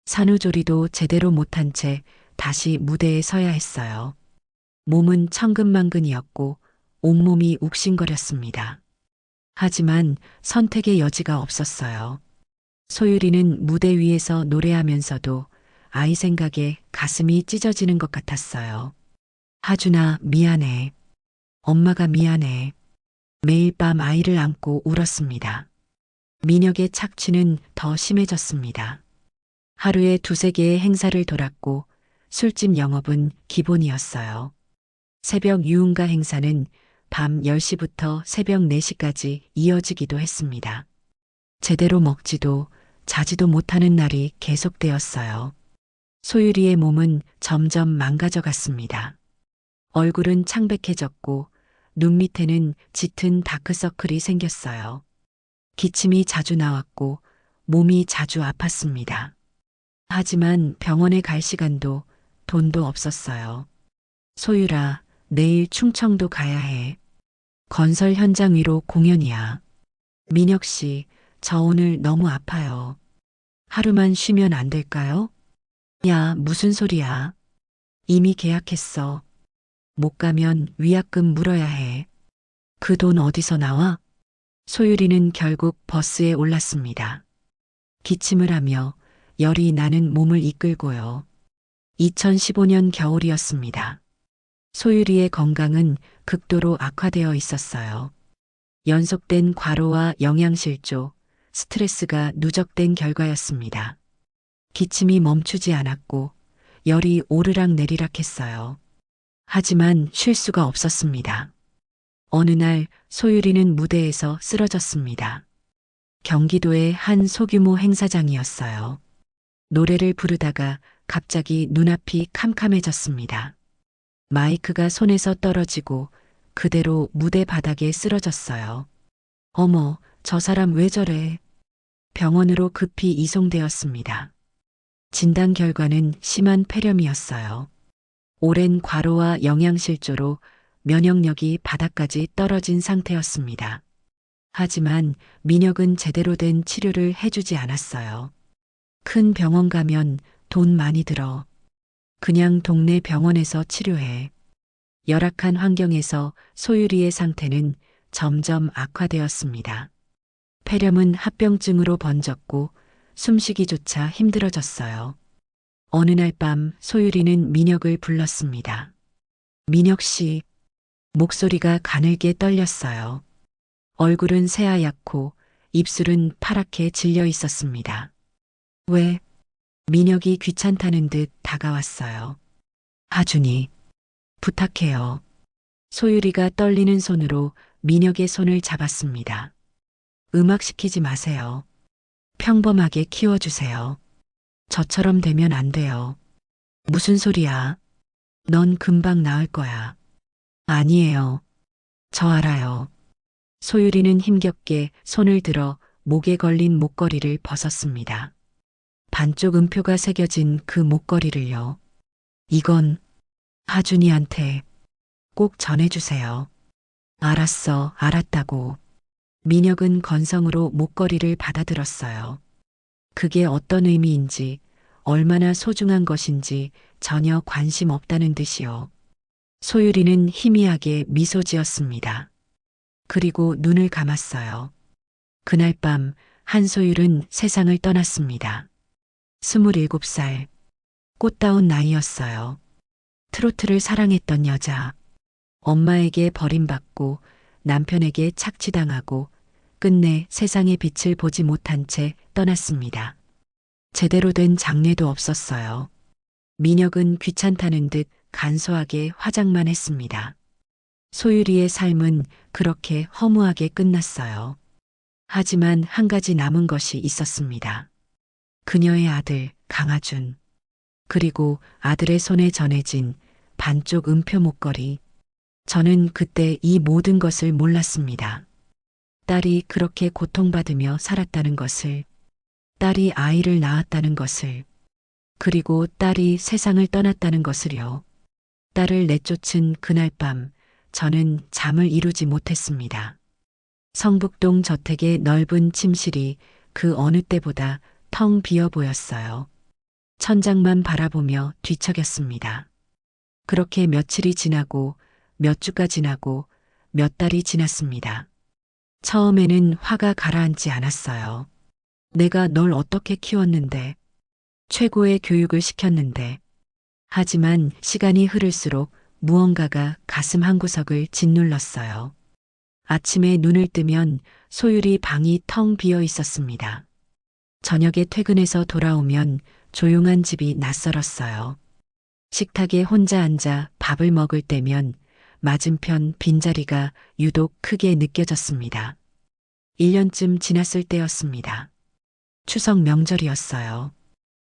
산후조리도 제대로 못한 채 다시 무대에 서야 했어요. 몸은 천근만근이었고 온몸이 욱신거렸습니다. 하지만 선택의 여지가 없었어요. 소율이는 무대 위에서 노래하면서도 아이 생각에 가슴이 찢어지는 것 같았어요. 하준아, 미안해. 엄마가 미안해. 매일 밤 아이를 안고 울었습니다. 민혁의 착취는 더 심해졌습니다. 하루에 2~3개의 행사를 돌았고 술집 영업은 기본이었어요. 새벽 유흥가 행사는 밤 10시부터 새벽 4시까지 이어지기도 했습니다. 제대로 먹지도 자지도 못하는 날이 계속되었어요. 소율이의 몸은 점점 망가져 갔습니다. 얼굴은 창백해졌고 눈 밑에는 짙은 다크서클이 생겼어요. 기침이 자주 나왔고 몸이 자주 아팠습니다. 하지만 병원에 갈 시간도 돈도 없었어요. 소율아, 내일 충청도 가야 해. 건설 현장 위로 공연이야. 민혁 씨, 저 오늘 너무 아파요. 하루만 쉬면 안 될까요? 야, 무슨 소리야. 이미 계약했어. 못 가면 위약금 물어야 해. 그 돈 어디서 나와? 소율이는 결국 버스에 올랐습니다. 기침을 하며 열이 나는 몸을 이끌고요. 2015년 겨울이었습니다. 소율이의 건강은 극도로 악화되어 있었어요. 연속된 과로와 영양실조, 스트레스가 누적된 결과였습니다. 기침이 멈추지 않았고 열이 오르락 내리락 했어요. 하지만 쉴 수가 없었습니다. 어느 날 소율이는 무대에서 쓰러졌습니다. 경기도의 한 소규모 행사장이었어요. 노래를 부르다가 갑자기 눈앞이 캄캄해졌습니다. 마이크가 손에서 떨어지고 그대로 무대 바닥에 쓰러졌어요. 어머, 저 사람 왜 저래? 병원으로 급히 이송되었습니다. 진단 결과는 심한 폐렴이었어요. 오랜 과로와 영양실조로 면역력이 바닥까지 떨어진 상태였습니다. 하지만 민혁은 제대로 된 치료를 해주지 않았어요. 큰 병원 가면 돈 많이 들어. 그냥 동네 병원에서 치료해. 열악한 환경에서 소율이의 상태는 점점 악화되었습니다. 폐렴은 합병증으로 번졌고 숨쉬기조차 힘들어졌어요. 어느 날 밤 소율이는 민혁을 불렀습니다. 민혁 씨, 목소리가 가늘게 떨렸어요. 얼굴은 새하얗고 입술은 파랗게 질려 있었습니다. 왜? 민혁이 귀찮다는 듯 다가왔어요. 하준이, 부탁해요. 소율이가 떨리는 손으로 민혁의 손을 잡았습니다. 음악 시키지 마세요. 평범하게 키워주세요. 저처럼 되면 안 돼요. 무슨 소리야? 넌 금방 나을 거야. 아니에요. 저 알아요. 소율이는 힘겹게 손을 들어 목에 걸린 목걸이를 벗었습니다. 반쪽 음표가 새겨진 그 목걸이를요. 이건 하준이한테 꼭 전해주세요. 알았어, 알았다고. 민혁은 건성으로 목걸이를 받아들었어요. 그게 어떤 의미인지, 얼마나 소중한 것인지 전혀 관심 없다는 듯이요. 소율이는 희미하게 미소 지었습니다. 그리고 눈을 감았어요. 그날 밤 한소율은 세상을 떠났습니다. 27살, 꽃다운 나이였어요. 트로트를 사랑했던 여자, 엄마에게 버림받고 남편에게 착취당하고 끝내 세상의 빛을 보지 못한 채 떠났습니다. 제대로 된 장례도 없었어요. 민혁은 귀찮다는 듯 간소하게 화장만 했습니다. 소율이의 삶은 그렇게 허무하게 끝났어요. 하지만 한 가지 남은 것이 있었습니다. 그녀의 아들 강하준, 그리고 아들의 손에 전해진 반쪽 음표 목걸이. 저는 그때 이 모든 것을 몰랐습니다. 딸이 그렇게 고통받으며 살았다는 것을, 딸이 아이를 낳았다는 것을, 그리고 딸이 세상을 떠났다는 것을요. 딸을 내쫓은 그날 밤 저는 잠을 이루지 못했습니다. 성북동 저택의 넓은 침실이 그 어느 때보다 텅 비어 보였어요. 천장만 바라보며 뒤척였습니다. 그렇게 며칠이 지나고 몇 주가 지나고 몇 달이 지났습니다. 처음에는 화가 가라앉지 않았어요. 내가 널 어떻게 키웠는데, 최고의 교육을 시켰는데. 하지만 시간이 흐를수록 무언가가 가슴 한구석을 짓눌렀어요. 아침에 눈을 뜨면 소율이 방이 텅 비어 있었습니다. 저녁에 퇴근해서 돌아오면 조용한 집이 낯설었어요. 식탁에 혼자 앉아 밥을 먹을 때면 맞은편 빈자리가 유독 크게 느껴졌습니다. 1년쯤 지났을 때였습니다. 추석 명절이었어요.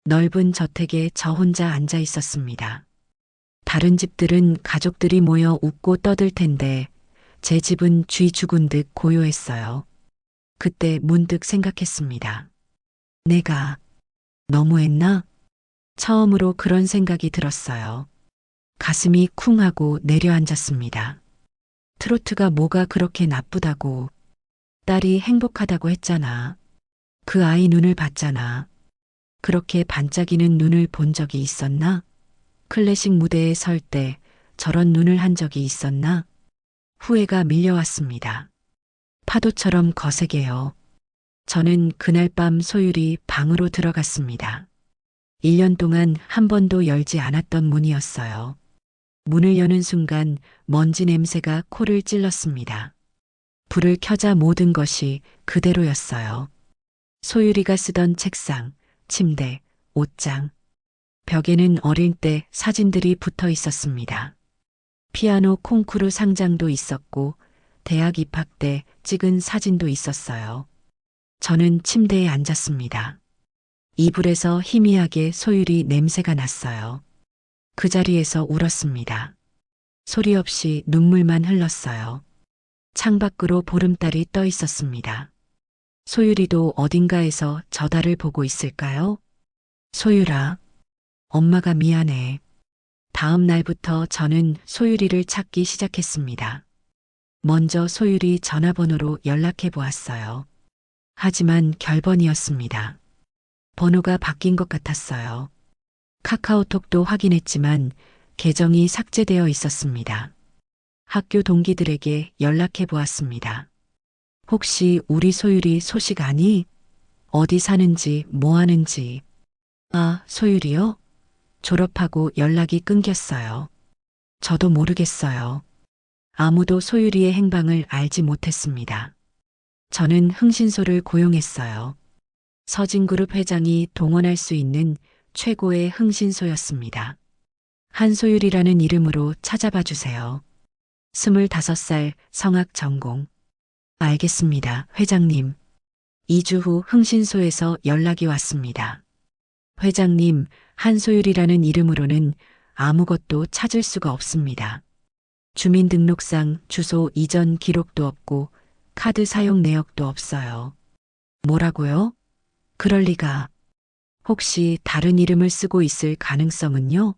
넓은 저택에 저 혼자 앉아 있었습니다. 다른 집들은 가족들이 모여 웃고 떠들 텐데 제 집은 쥐 죽은 듯 고요했어요. 그때 문득 생각했습니다. 내가 너무했나? 처음으로 그런 생각이 들었어요. 가슴이 쿵하고 내려앉았습니다. 트로트가 뭐가 그렇게 나쁘다고. 딸이 행복하다고 했잖아. 그 아이 눈을 봤잖아. 그렇게 반짝이는 눈을 본 적이 있었나? 클래식 무대에 설 때 저런 눈을 한 적이 있었나? 후회가 밀려왔습니다. 파도처럼 거세게요. 저는 그날 밤 소율이 방으로 들어갔습니다. 1년 동안 한 번도 열지 않았던 문이었어요. 문을 여는 순간 먼지 냄새가 코를 찔렀습니다. 불을 켜자 모든 것이 그대로였어요. 소율이가 쓰던 책상, 침대, 옷장, 벽에는 어릴 때 사진들이 붙어 있었습니다. 피아노 콩쿠르 상장도 있었고 대학 입학 때 찍은 사진도 있었어요. 저는 침대에 앉았습니다. 이불에서 희미하게 소율이 냄새가 났어요. 그 자리에서 울었습니다. 소리 없이 눈물만 흘렀어요. 창밖으로 보름달이 떠 있었습니다. 소율이도 어딘가에서 저 달을 보고 있을까요? 소율아, 엄마가 미안해. 다음 날부터 저는 소율이를 찾기 시작했습니다. 먼저 소율이 전화번호로 연락해 보았어요. 하지만 결번이었습니다. 번호가 바뀐 것 같았어요. 카카오톡도 확인했지만 계정이 삭제되어 있었습니다. 학교 동기들에게 연락해 보았습니다. 혹시 우리 소율이 소식 아니? 어디 사는지 뭐 하는지. 아, 소율이요? 졸업하고 연락이 끊겼어요. 저도 모르겠어요. 아무도 소율이의 행방을 알지 못했습니다. 저는 흥신소를 고용했어요. 서진그룹 회장이 동원할 수 있는 최고의 흥신소였습니다. 한소율이라는 이름으로 찾아봐 주세요. 25살 성악 전공. 알겠습니다, 회장님. 2주 후 흥신소에서 연락이 왔습니다. 회장님, 한소율이라는 이름으로는 아무것도 찾을 수가 없습니다. 주민등록상 주소 이전 기록도 없고 카드 사용 내역도 없어요. 뭐라고요? 그럴 리가. 혹시 다른 이름을 쓰고 있을 가능성은요?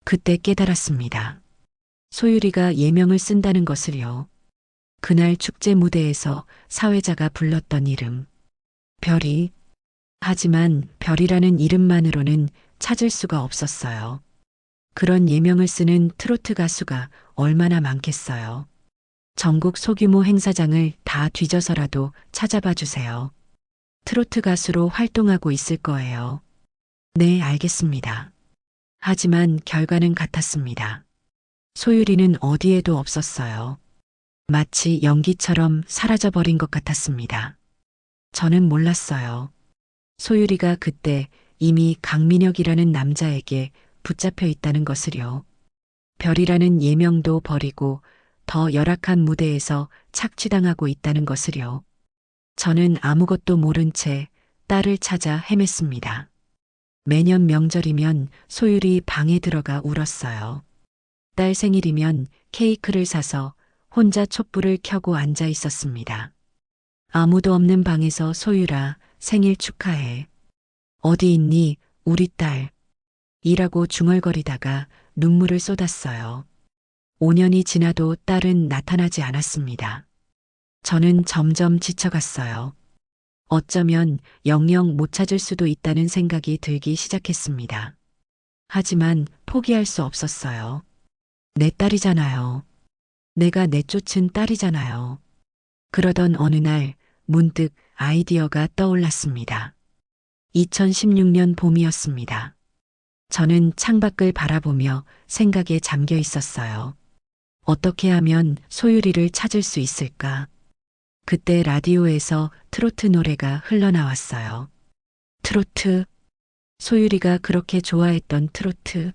그때 깨달았습니다. 소율이가 예명을 쓴다는 것을요. 그날 축제 무대에서 사회자가 불렀던 이름. 별이. 하지만 별이라는 이름만으로는 찾을 수가 없었어요. 그런 예명을 쓰는 트로트 가수가 얼마나 많겠어요. 전국 소규모 행사장을 다 뒤져서라도 찾아봐 주세요. 트로트 가수로 활동하고 있을 거예요. 네, 알겠습니다. 하지만 결과는 같았습니다. 소율이는 어디에도 없었어요. 마치 연기처럼 사라져버린 것 같았습니다. 저는 몰랐어요. 소율이가 그때 이미 강민혁이라는 남자에게 붙잡혀 있다는 것을요. 별이라는 예명도 버리고 더 열악한 무대에서 착취당하고 있다는 것을요. 저는 아무것도 모른 채 딸을 찾아 헤맸습니다. 매년 명절이면 소율이 방에 들어가 울었어요. 딸 생일이면 케이크를 사서 혼자 촛불을 켜고 앉아 있었습니다. 아무도 없는 방에서 소율아, 생일 축하해. 어디 있니, 우리 딸. 이라고 중얼거리다가 눈물을 쏟았어요. 5년이 지나도 딸은 나타나지 않았습니다. 저는 점점 지쳐갔어요. 어쩌면 영영 못 찾을 수도 있다는 생각이 들기 시작했습니다. 하지만 포기할 수 없었어요. 내 딸이잖아요. 내가 내쫓은 딸이잖아요. 그러던 어느 날 문득 아이디어가 떠올랐습니다. 2016년 봄이었습니다. 저는 창밖을 바라보며 생각에 잠겨 있었어요. 어떻게 하면 소율이를 찾을 수 있을까? 그때 라디오에서 트로트 노래가 흘러나왔어요. 트로트. 소율이가 그렇게 좋아했던 트로트.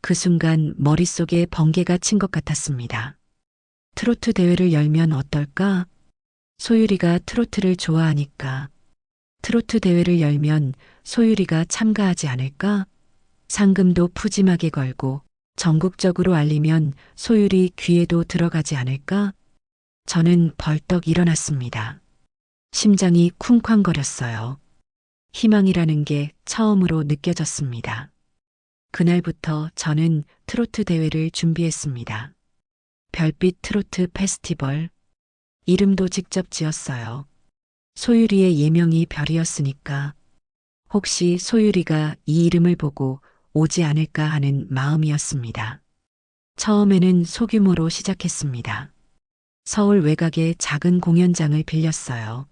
그 순간 머릿속에 번개가 친 것 같았습니다. 트로트 대회를 열면 어떨까? 소율이가 트로트를 좋아하니까. 트로트 대회를 열면 소율이가 참가하지 않을까? 상금도 푸짐하게 걸고 전국적으로 알리면 소율이 귀에도 들어가지 않을까? 저는 벌떡 일어났습니다. 심장이 쿵쾅거렸어요. 희망이라는 게 처음으로 느껴졌습니다. 그날부터 저는 트로트 대회를 준비했습니다. 별빛 트로트 페스티벌. 이름도 직접 지었어요. 소율이의 예명이 별이었으니까 혹시 소율이가 이 이름을 보고 오지 않을까 하는 마음이었습니다. 처음에는 소규모로 시작했습니다. 서울 외곽의 작은 공연장을 빌렸어요.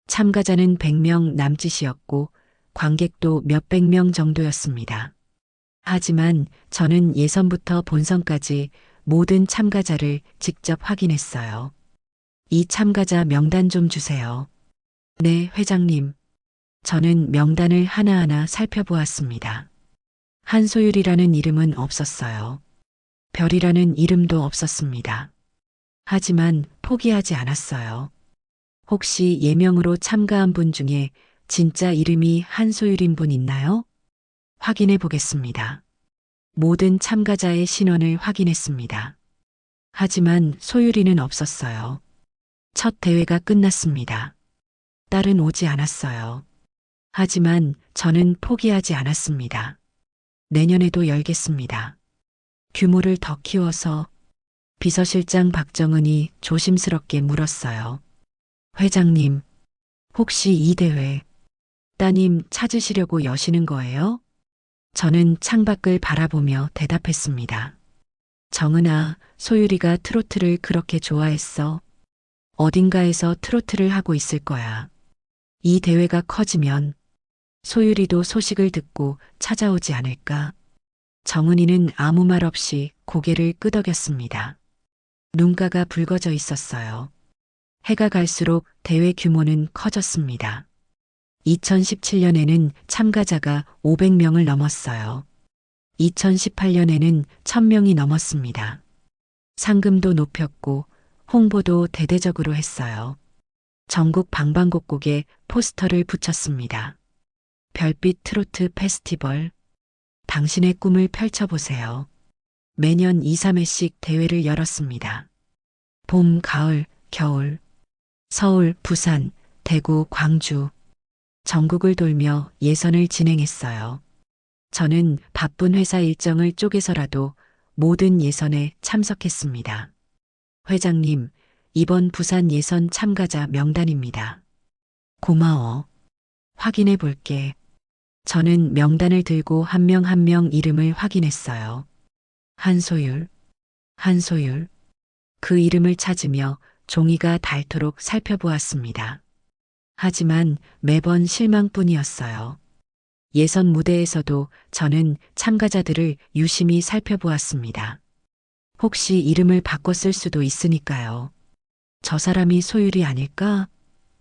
참가자는 100명 남짓이었고 관객도 몇백 명 정도였습니다. 하지만 저는 예선부터 본선까지 모든 참가자를 직접 확인했어요. 이 참가자 명단 좀 주세요. 네, 회장님. 저는 명단을 하나하나 살펴보았습니다. 한소율이라는 이름은 없었어요. 별이라는 이름도 없었습니다. 하지만 포기하지 않았어요. 혹시 예명으로 참가한 분 중에 진짜 이름이 한소율인 분 있나요? 확인해 보겠습니다. 모든 참가자의 신원을 확인했습니다. 하지만 소율이는 없었어요. 첫 대회가 끝났습니다. 딸은 오지 않았어요. 하지만 저는 포기하지 않았습니다. 내년에도 열겠습니다. 규모를 더 키워서 비서실장 박정은이 조심스럽게 물었어요. 회장님, 혹시 이 대회 따님 찾으시려고 여시는 거예요? 저는 창밖을 바라보며 대답했습니다. 정은아, 소율이가 트로트를 그렇게 좋아했어. 어딘가에서 트로트를 하고 있을 거야. 이 대회가 커지면 소율이도 소식을 듣고 찾아오지 않을까? 정은이는 아무 말 없이 고개를 끄덕였습니다. 눈가가 붉어져 있었어요. 해가 갈수록 대회 규모는 커졌습니다. 2017년에는 참가자가 500명을 넘었어요. 2018년에는 1000명이 넘었습니다. 상금도 높였고 홍보도 대대적으로 했어요. 전국 방방곡곡에 포스터를 붙였습니다. 별빛 트로트 페스티벌. 당신의 꿈을 펼쳐보세요. 매년 2, 3회씩 대회를 열었습니다. 봄, 가을, 겨울. 서울, 부산, 대구, 광주. 전국을 돌며 예선을 진행했어요. 저는 바쁜 회사 일정을 쪼개서라도 모든 예선에 참석했습니다. 회장님, 이번 부산 예선 참가자 명단입니다. 고마워. 확인해 볼게. 저는 명단을 들고 한 명 한 명 이름을 확인했어요. 한소율, 한소율. 그 이름을 찾으며 종이가 닳도록 살펴보았습니다. 하지만 매번 실망뿐이었어요. 예선 무대에서도 저는 참가자들을 유심히 살펴보았습니다. 혹시 이름을 바꿔 쓸 수도 있으니까요. 저 사람이 소율이 아닐까?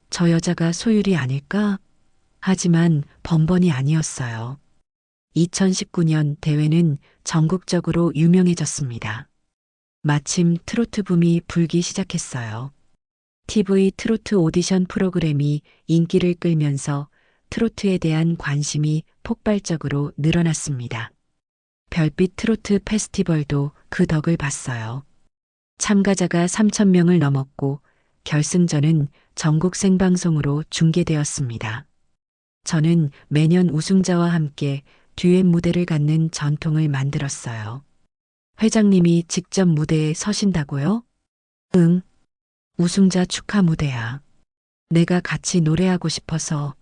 저 여자가 소율이 아닐까? 하지만 번번이 아니었어요. 2019년 대회는 전국적으로 유명해졌습니다. 마침 트로트 붐이 불기 시작했어요. TV 트로트 오디션 프로그램이 인기를 끌면서 트로트에 대한 관심이 폭발적으로 늘어났습니다. 별빛 트로트 페스티벌도 그 덕을 봤어요. 참가자가 3,000명을 넘었고 결승전은 전국 생방송으로 중계되었습니다. 저는 매년 우승자와 함께 듀엣 무대를 갖는 전통을 만들었어요. 회장님이 직접 무대에 서신다고요? 응. 우승자 축하 무대야. 내가 같이 노래하고 싶어서.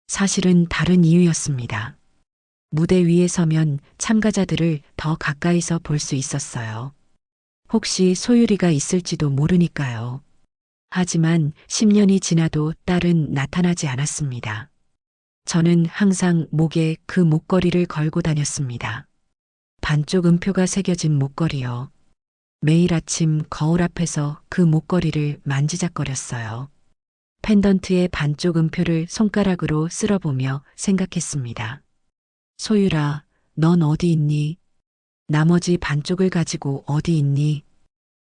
사실은 다른 이유였습니다. 무대 위에 서면 참가자들을 더 가까이서 볼 수 있었어요. 혹시 소율이가 있을지도 모르니까요. 하지만 10년이 지나도 딸은 나타나지 않았습니다. 저는 항상 목에 그 목걸이를 걸고 다녔습니다. 반쪽 음표가 새겨진 목걸이요. 매일 아침 거울 앞에서 그 목걸이를 만지작거렸어요. 펜던트의 반쪽 음표를 손가락으로 쓸어보며 생각했습니다. 소율아, 넌 어디 있니? 나머지 반쪽을 가지고 어디 있니?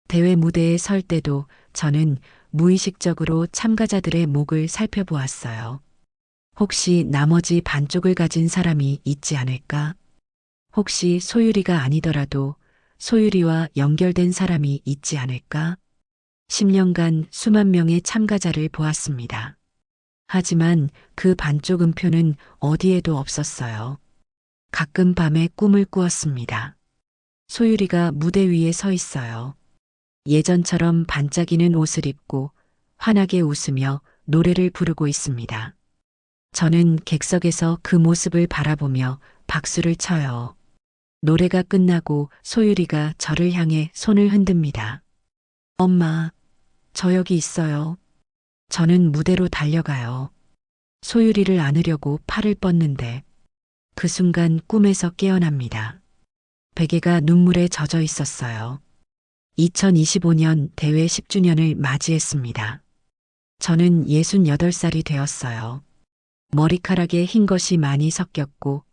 대회 무대에 설 때도 저는 무의식적으로 참가자들의 목을 살펴보았어요. 혹시 나머지 반쪽을 가진 사람이 있지 않을까? 혹시 소율이가 아니더라도 소율이와 연결된 사람이 있지 않을까? 10년간 수만 명의 참가자를 보았습니다. 하지만 그 반쪽 음표는 어디에도 없었어요. 가끔 밤에 꿈을 꾸었습니다. 소율이가 무대 위에 서 있어요. 예전처럼 반짝이는 옷을 입고 환하게 웃으며 노래를 부르고 있습니다. 저는 객석에서 그 모습을 바라보며 박수를 쳐요. 노래가 끝나고 소율이가 저를 향해 손을 흔듭니다. 엄마, 저 여기 있어요. 저는 무대로 달려가요. 소율이를 안으려고 팔을 뻗는데 그 순간 꿈에서 깨어납니다. 베개가 눈물에 젖어 있었어요. 2025년 대회 10주년을 맞이했습니다. 저는 68살이 되었어요. 머리카락에 흰 것이 많이 섞였고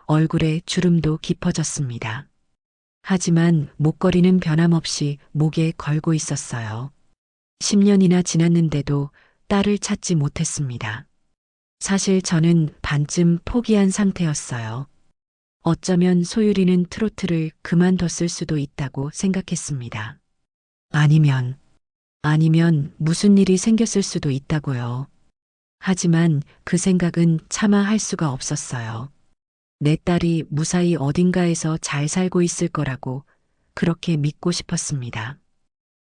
얼굴에 주름도 깊어졌습니다. 하지만 목걸이는 변함없이 목에 걸고 있었어요. 10년이나 지났는데도 딸을 찾지 못했습니다. 사실 저는 반쯤 포기한 상태였어요. 어쩌면 소율이는 트로트를 그만뒀을 수도 있다고 생각했습니다. 아니면 무슨 일이 생겼을 수도 있다고요. 하지만 그 생각은 차마 할 수가 없었어요. 내 딸이 무사히 어딘가에서 잘 살고 있을 거라고 그렇게 믿고 싶었습니다.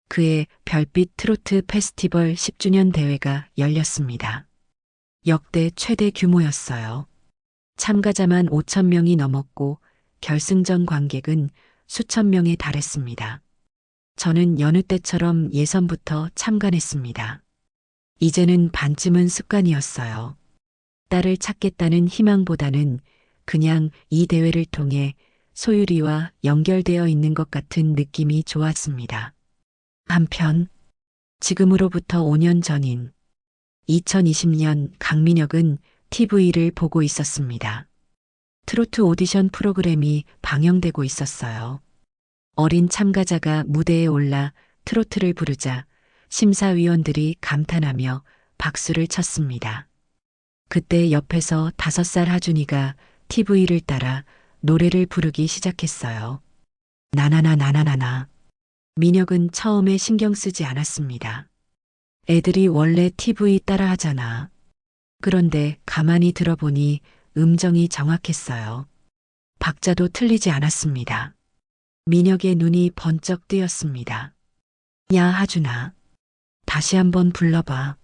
그의 별빛 트로트 페스티벌 10주년 대회가 열렸습니다. 역대 최대 규모였어요. 참가자만 5천 명이 넘었고 결승전 관객은 수천 명에 달했습니다. 저는 여느 때처럼 예선부터 참관했습니다. 이제는 반쯤은 습관이었어요. 딸을 찾겠다는 희망보다는 그냥 이 대회를 통해 소율이와 연결되어 있는 것 같은 느낌이 좋았습니다. 한편 지금으로부터 5년 전인 2020년 강민혁은 TV를 보고 있었습니다. 트로트 오디션 프로그램이 방영되고 있었어요. 어린 참가자가 무대에 올라 트로트를 부르자 심사위원들이 감탄하며 박수를 쳤습니다. 그때 옆에서 5살 하준이가 TV를 따라 노래를 부르기 시작했어요. 나나나 나나나나. 민혁은 처음에 신경 쓰지 않았습니다. 애들이 원래 TV 따라 하잖아. 그런데 가만히 들어보니 음정이 정확했어요. 박자도 틀리지 않았습니다. 민혁의 눈이 번쩍 뜨였습니다. 야, 하준아. 다시 한번 불러봐.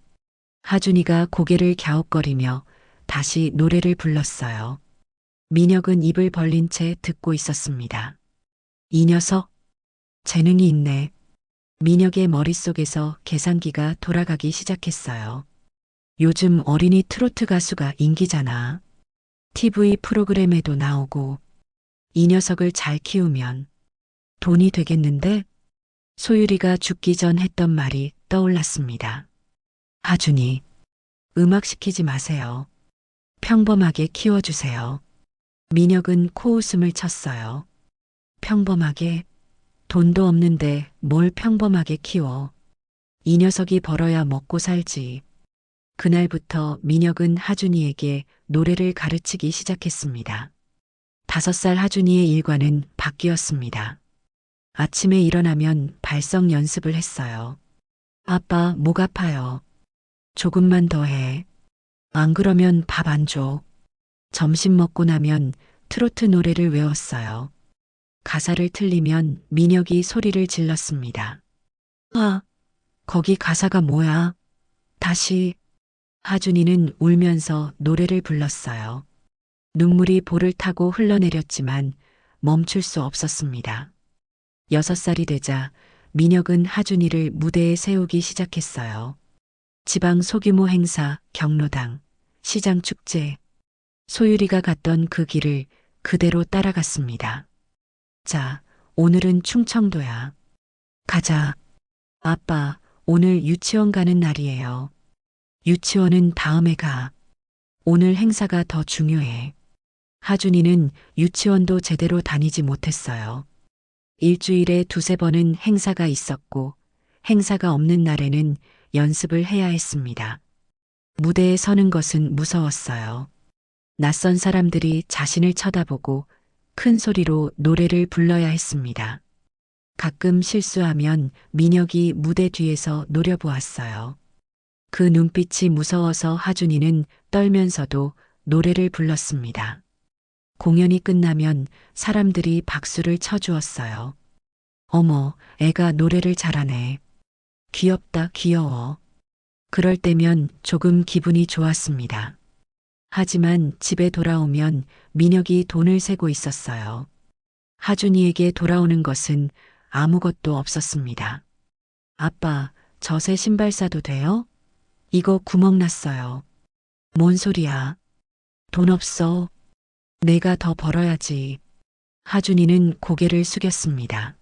하준이가 고개를 갸웃거리며 다시 노래를 불렀어요. 민혁은 입을 벌린 채 듣고 있었습니다. 이 녀석, 재능이 있네. 민혁의 머릿속에서 계산기가 돌아가기 시작했어요. 요즘 어린이 트로트 가수가 인기잖아. TV 프로그램에도 나오고. 이 녀석을 잘 키우면 돈이 되겠는데? 소율이가 죽기 전 했던 말이 떠올랐습니다. 하준이, 음악 시키지 마세요. 평범하게 키워주세요. 민혁은 코웃음을 쳤어요. 평범하게? 돈도 없는데 뭘 평범하게 키워. 이 녀석이 벌어야 먹고 살지. 그날부터 민혁은 하준이에게 노래를 가르치기 시작했습니다. 5살 하준이의 일과는 바뀌었습니다. 아침에 일어나면 발성 연습을 했어요. 아빠, 목 아파요. 조금만 더 해. 안 그러면 밥 안 줘. 점심 먹고 나면 트로트 노래를 외웠어요. 가사를 틀리면 민혁이 소리를 질렀습니다. 아, 거기 가사가 뭐야? 다시. 하준이는 울면서 노래를 불렀어요. 눈물이 볼을 타고 흘러내렸지만 멈출 수 없었습니다. 6살이 되자 민혁은 하준이를 무대에 세우기 시작했어요. 지방 소규모 행사, 경로당, 시장 축제. 소율이가 갔던 그 길을 그대로 따라갔습니다. 자, 오늘은 충청도야. 가자. 아빠, 오늘 유치원 가는 날이에요. 유치원은 다음에 가. 오늘 행사가 더 중요해. 하준이는 유치원도 제대로 다니지 못했어요. 일주일에 2~3번은 행사가 있었고 행사가 없는 날에는 연습을 해야 했습니다. 무대에 서는 것은 무서웠어요. 낯선 사람들이 자신을 쳐다보고 큰 소리로 노래를 불러야 했습니다. 가끔 실수하면 민혁이 무대 뒤에서 노려보았어요. 그 눈빛이 무서워서 하준이는 떨면서도 노래를 불렀습니다. 공연이 끝나면 사람들이 박수를 쳐주었어요. 어머, 애가 노래를 잘하네. 귀엽다, 귀여워. 그럴 때면 조금 기분이 좋았습니다. 하지만 집에 돌아오면 민혁이 돈을 세고 있었어요. 하준이에게 돌아오는 것은 아무것도 없었습니다. 아빠, 저 새 신발 사도 돼요? 이거 구멍 났어요. 뭔 소리야? 돈 없어. 내가 더 벌어야지. 하준이는 고개를 숙였습니다.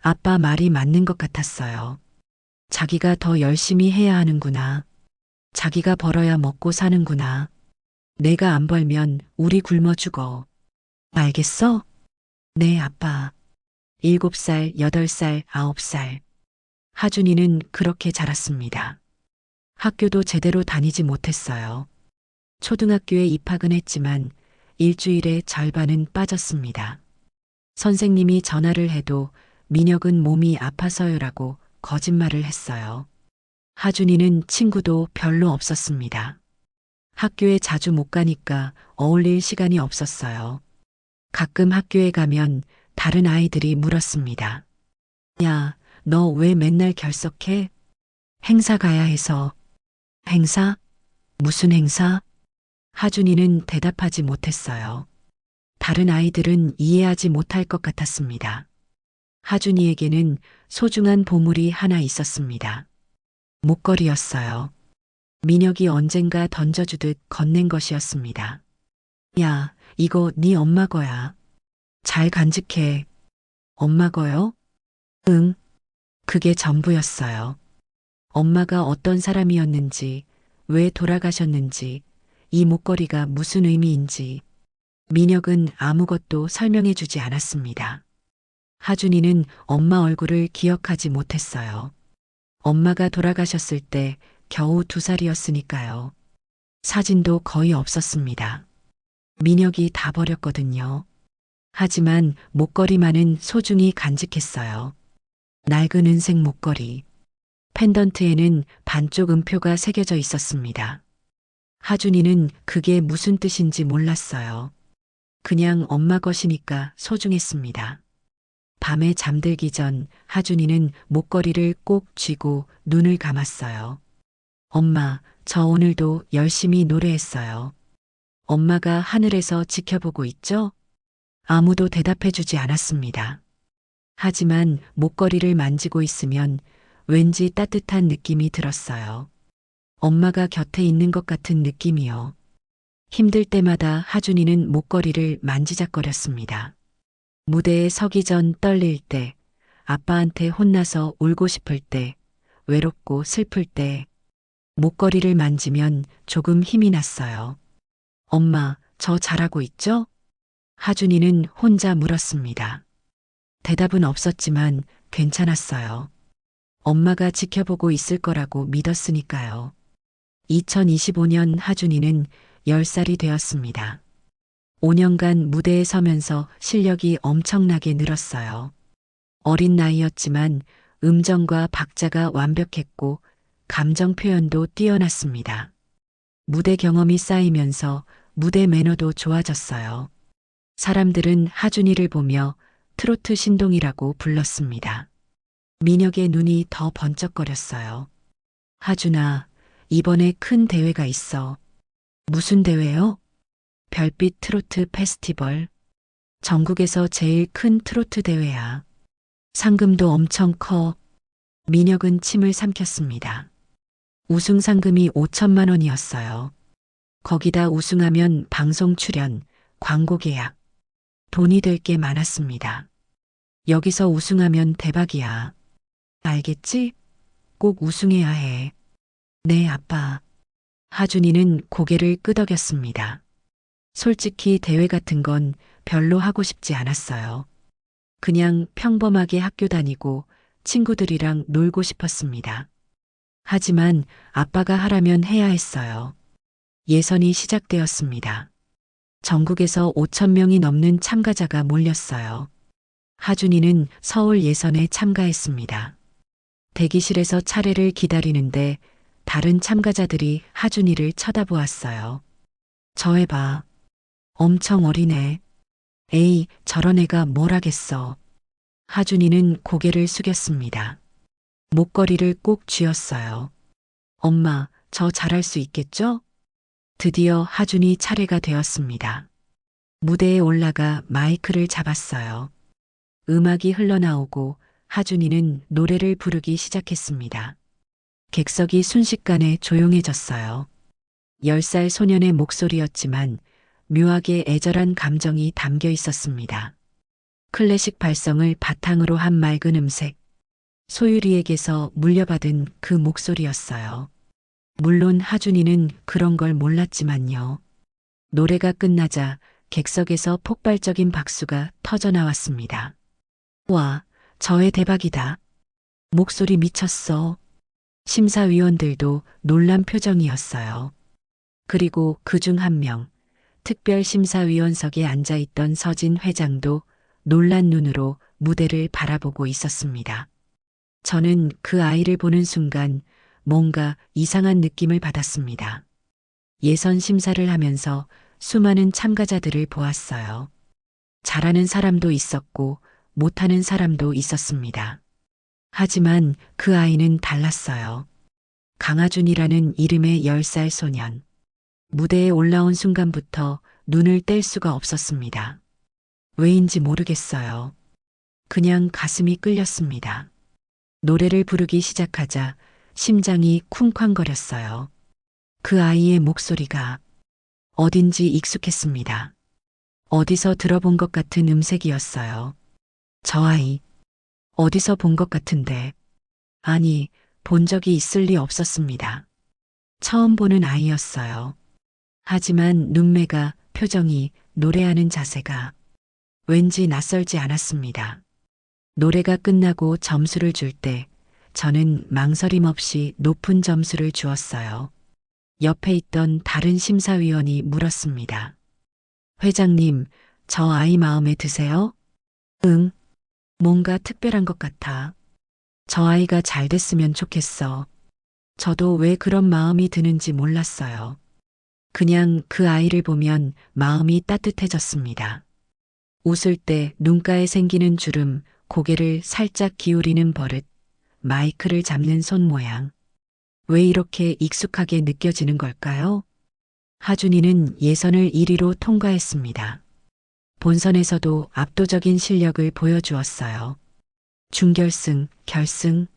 아빠 말이 맞는 것 같았어요. 자기가 더 열심히 해야 하는구나. 자기가 벌어야 먹고 사는구나. 내가 안 벌면 우리 굶어 죽어. 알겠어? 네, 아빠. 7살, 8살, 9살. 하준이는 그렇게 자랐습니다. 학교도 제대로 다니지 못했어요. 초등학교에 입학은 했지만 일주일에 절반은 빠졌습니다. 선생님이 전화를 해도 민혁은 몸이 아파서요라고 거짓말을 했어요. 하준이는 친구도 별로 없었습니다. 학교에 자주 못 가니까 어울릴 시간이 없었어요. 가끔 학교에 가면 다른 아이들이 물었습니다. 야, 너 왜 맨날 결석해? 행사 가야 해서. 행사? 무슨 행사? 하준이는 대답하지 못했어요. 다른 아이들은 이해하지 못할 것 같았습니다. 하준이에게는 소중한 보물이 하나 있었습니다. 목걸이였어요. 민혁이 언젠가 던져주듯 건넨 것이었습니다. 야, 이거 네 엄마 거야. 잘 간직해. 엄마 거요? 응. 그게 전부였어요. 엄마가 어떤 사람이었는지, 왜 돌아가셨는지, 이 목걸이가 무슨 의미인지, 민혁은 아무것도 설명해 주지 않았습니다. 하준이는 엄마 얼굴을 기억하지 못했어요. 엄마가 돌아가셨을 때 겨우 2살이었으니까요. 사진도 거의 없었습니다. 민혁이 다 버렸거든요. 하지만 목걸이만은 소중히 간직했어요. 낡은 은색 목걸이. 펜던트에는 반쪽 음표가 새겨져 있었습니다. 하준이는 그게 무슨 뜻인지 몰랐어요. 그냥 엄마 것이니까 소중했습니다. 밤에 잠들기 전 하준이는 목걸이를 꼭 쥐고 눈을 감았어요. 엄마, 저 오늘도 열심히 노래했어요. 엄마가 하늘에서 지켜보고 있죠? 아무도 대답해 주지 않았습니다. 하지만 목걸이를 만지고 있으면 왠지 따뜻한 느낌이 들었어요. 엄마가 곁에 있는 것 같은 느낌이요. 힘들 때마다 하준이는 목걸이를 만지작거렸습니다. 무대에 서기 전 떨릴 때, 아빠한테 혼나서 울고 싶을 때, 외롭고 슬플 때, 목걸이를 만지면 조금 힘이 났어요. 엄마, 저 잘하고 있죠? 하준이는 혼자 물었습니다. 대답은 없었지만 괜찮았어요. 엄마가 지켜보고 있을 거라고 믿었으니까요. 2025년 하준이는 10살이 되었습니다. 5년간 무대에 서면서 실력이 엄청나게 늘었어요. 어린 나이였지만 음정과 박자가 완벽했고 감정 표현도 뛰어났습니다. 무대 경험이 쌓이면서 무대 매너도 좋아졌어요. 사람들은 하준이를 보며 트로트 신동이라고 불렀습니다. 민혁의 눈이 더 번쩍거렸어요. 하준아, 이번에 큰 대회가 있어. 무슨 대회요? 별빛 트로트 페스티벌. 전국에서 제일 큰 트로트 대회야. 상금도 엄청 커. 민혁은 침을 삼켰습니다. 우승 상금이 5천만 원이었어요. 거기다 우승하면 방송 출연, 광고 계약. 돈이 될 게 많았습니다. 여기서 우승하면 대박이야. 알겠지? 꼭 우승해야 해. 네, 아빠. 하준이는 고개를 끄덕였습니다. 솔직히 대회 같은 건 별로 하고 싶지 않았어요. 그냥 평범하게 학교 다니고 친구들이랑 놀고 싶었습니다. 하지만 아빠가 하라면 해야 했어요. 예선이 시작되었습니다. 전국에서 5천 명이 넘는 참가자가 몰렸어요. 하준이는 서울 예선에 참가했습니다. 대기실에서 차례를 기다리는데 다른 참가자들이 하준이를 쳐다보았어요. 저 해봐. 엄청 어리네. 에이, 저런 애가 뭘 하겠어. 하준이는 고개를 숙였습니다. 목걸이를 꼭 쥐었어요. 엄마, 저 잘할 수 있겠죠? 드디어 하준이 차례가 되었습니다. 무대에 올라가 마이크를 잡았어요. 음악이 흘러나오고 하준이는 노래를 부르기 시작했습니다. 객석이 순식간에 조용해졌어요. 10살 소년의 목소리였지만 묘하게 애절한 감정이 담겨 있었습니다. 클래식 발성을 바탕으로 한 맑은 음색, 소유리에게서 물려받은 그 목소리였어요. 물론 하준이는 그런 걸 몰랐지만요. 노래가 끝나자 객석에서 폭발적인 박수가 터져 나왔습니다. 와, 저의 대박이다. 목소리 미쳤어. 심사위원들도 놀란 표정이었어요. 그리고 그중 한 명, 특별심사위원석에 앉아있던 서진 회장도 놀란 눈으로 무대를 바라보고 있었습니다. 저는 그 아이를 보는 순간 뭔가 이상한 느낌을 받았습니다. 예선 심사를 하면서 수많은 참가자들을 보았어요. 잘하는 사람도 있었고 못하는 사람도 있었습니다. 하지만 그 아이는 달랐어요. 강하준이라는 이름의 10살 소년. 무대에 올라온 순간부터 눈을 뗄 수가 없었습니다. 왜인지 모르겠어요. 그냥 가슴이 끌렸습니다. 노래를 부르기 시작하자 심장이 쿵쾅거렸어요. 그 아이의 목소리가 어딘지 익숙했습니다. 어디서 들어본 것 같은 음색이었어요. 저 아이, 어디서 본 것 같은데. 아니, 본 적이 있을 리 없었습니다. 처음 보는 아이였어요. 하지만 눈매가, 표정이, 노래하는 자세가 왠지 낯설지 않았습니다. 노래가 끝나고 점수를 줄 때 저는 망설임 없이 높은 점수를 주었어요. 옆에 있던 다른 심사위원이 물었습니다. 회장님, 저 아이 마음에 드세요? 응, 뭔가 특별한 것 같아. 저 아이가 잘 됐으면 좋겠어. 저도 왜 그런 마음이 드는지 몰랐어요. 그냥 그 아이를 보면 마음이 따뜻해졌습니다. 웃을 때 눈가에 생기는 주름, 고개를 살짝 기울이는 버릇, 마이크를 잡는 손 모양. 왜 이렇게 익숙하게 느껴지는 걸까요? 하준이는 예선을 1위로 통과했습니다. 본선에서도 압도적인 실력을 보여주었어요. 준결승, 결승,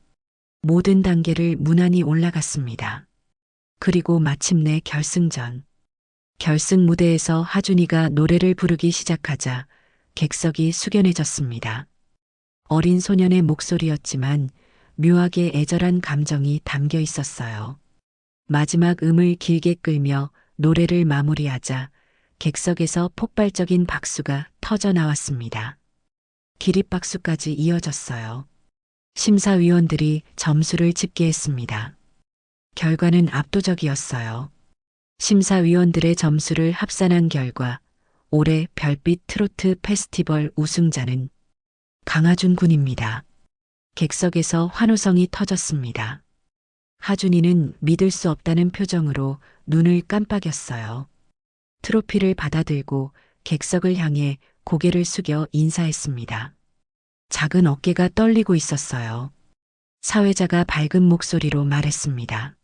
모든 단계를 무난히 올라갔습니다. 그리고 마침내 결승전. 결승 무대에서 하준이가 노래를 부르기 시작하자 객석이 숙연해졌습니다. 어린 소년의 목소리였지만 묘하게 애절한 감정이 담겨 있었어요. 마지막 음을 길게 끌며 노래를 마무리하자 객석에서 폭발적인 박수가 터져 나왔습니다. 기립박수까지 이어졌어요. 심사위원들이 점수를 집계했습니다. 결과는 압도적이었어요. 심사위원들의 점수를 합산한 결과 올해 별빛 트로트 페스티벌 우승자는 강하준 군입니다. 객석에서 환호성이 터졌습니다. 하준이는 믿을 수 없다는 표정으로 눈을 깜빡였어요. 트로피를 받아들고 객석을 향해 고개를 숙여 인사했습니다. 작은 어깨가 떨리고 있었어요. 사회자가 밝은 목소리로 말했습니다.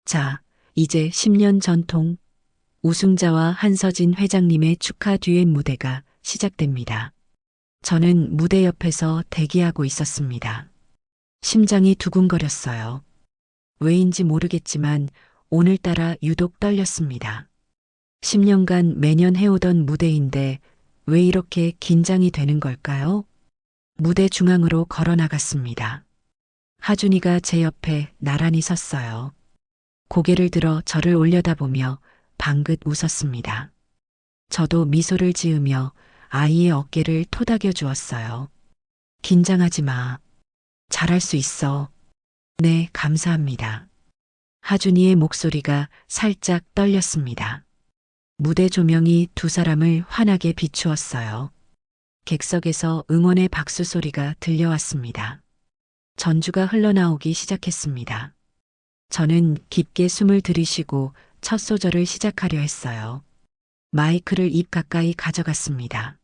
자, 이제 10년 전통 우승자와 한서진 회장님의 축하 듀엣 무대가 시작됩니다. 저는 무대 옆에서 대기하고 있었습니다. 심장이 두근거렸어요. 왜인지 모르겠지만 오늘따라 유독 떨렸습니다. 10년간 매년 해오던 무대인데 왜 이렇게 긴장이 되는 걸까요? 무대 중앙으로 걸어 나갔습니다. 하준이가 제 옆에 나란히 섰어요. 고개를 들어 저를 올려다보며 방긋 웃었습니다. 저도 미소를 지으며 아이의 어깨를 토닥여 주었어요. 긴장하지 마. 잘할 수 있어. 네, 감사합니다. 하준이의 목소리가 살짝 떨렸습니다. 무대 조명이 두 사람을 환하게 비추었어요. 객석에서 응원의 박수 소리가 들려왔습니다. 전주가 흘러나오기 시작했습니다. 저는 깊게 숨을 들이쉬고 첫 소절을 시작하려 했어요. 마이크를 입 가까이 가져갔습니다.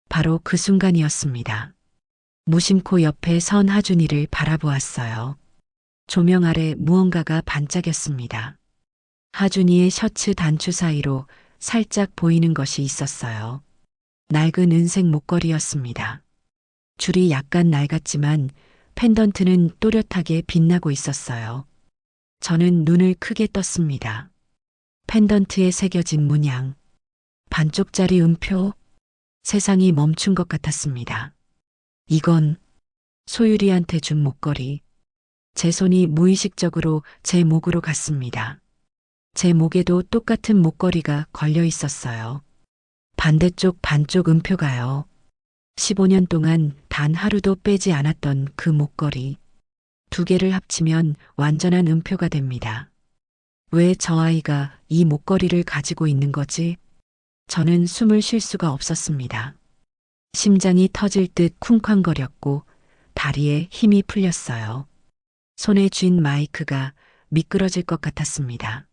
바로 그 순간이었습니다. 무심코 옆에 선 하준이를 바라보았어요. 조명 아래 무언가가 반짝였습니다. 하준이의 셔츠 단추 사이로 살짝 보이는 것이 있었어요. 낡은 은색 목걸이였습니다. 줄이 약간 낡았지만 펜던트는 또렷하게 빛나고 있었어요. 저는 눈을 크게 떴습니다. 펜던트에 새겨진 문양. 반쪽짜리 음표. 세상이 멈춘 것 같았습니다. 이건 소율이한테 준 목걸이. 제 손이 무의식적으로 제 목으로 갔습니다. 제 목에도 똑같은 목걸이가 걸려 있었어요. 반대쪽 반쪽 음표가요. 15년 동안 단 하루도 빼지 않았던 그 목걸이. 두 개를 합치면 완전한 음표가 됩니다. 왜 저 아이가 이 목걸이를 가지고 있는 거지? 저는 숨을 쉴 수가 없었습니다. 심장이 터질 듯 쿵쾅거렸고 다리에 힘이 풀렸어요. 손에 쥔 마이크가 미끄러질 것 같았습니다.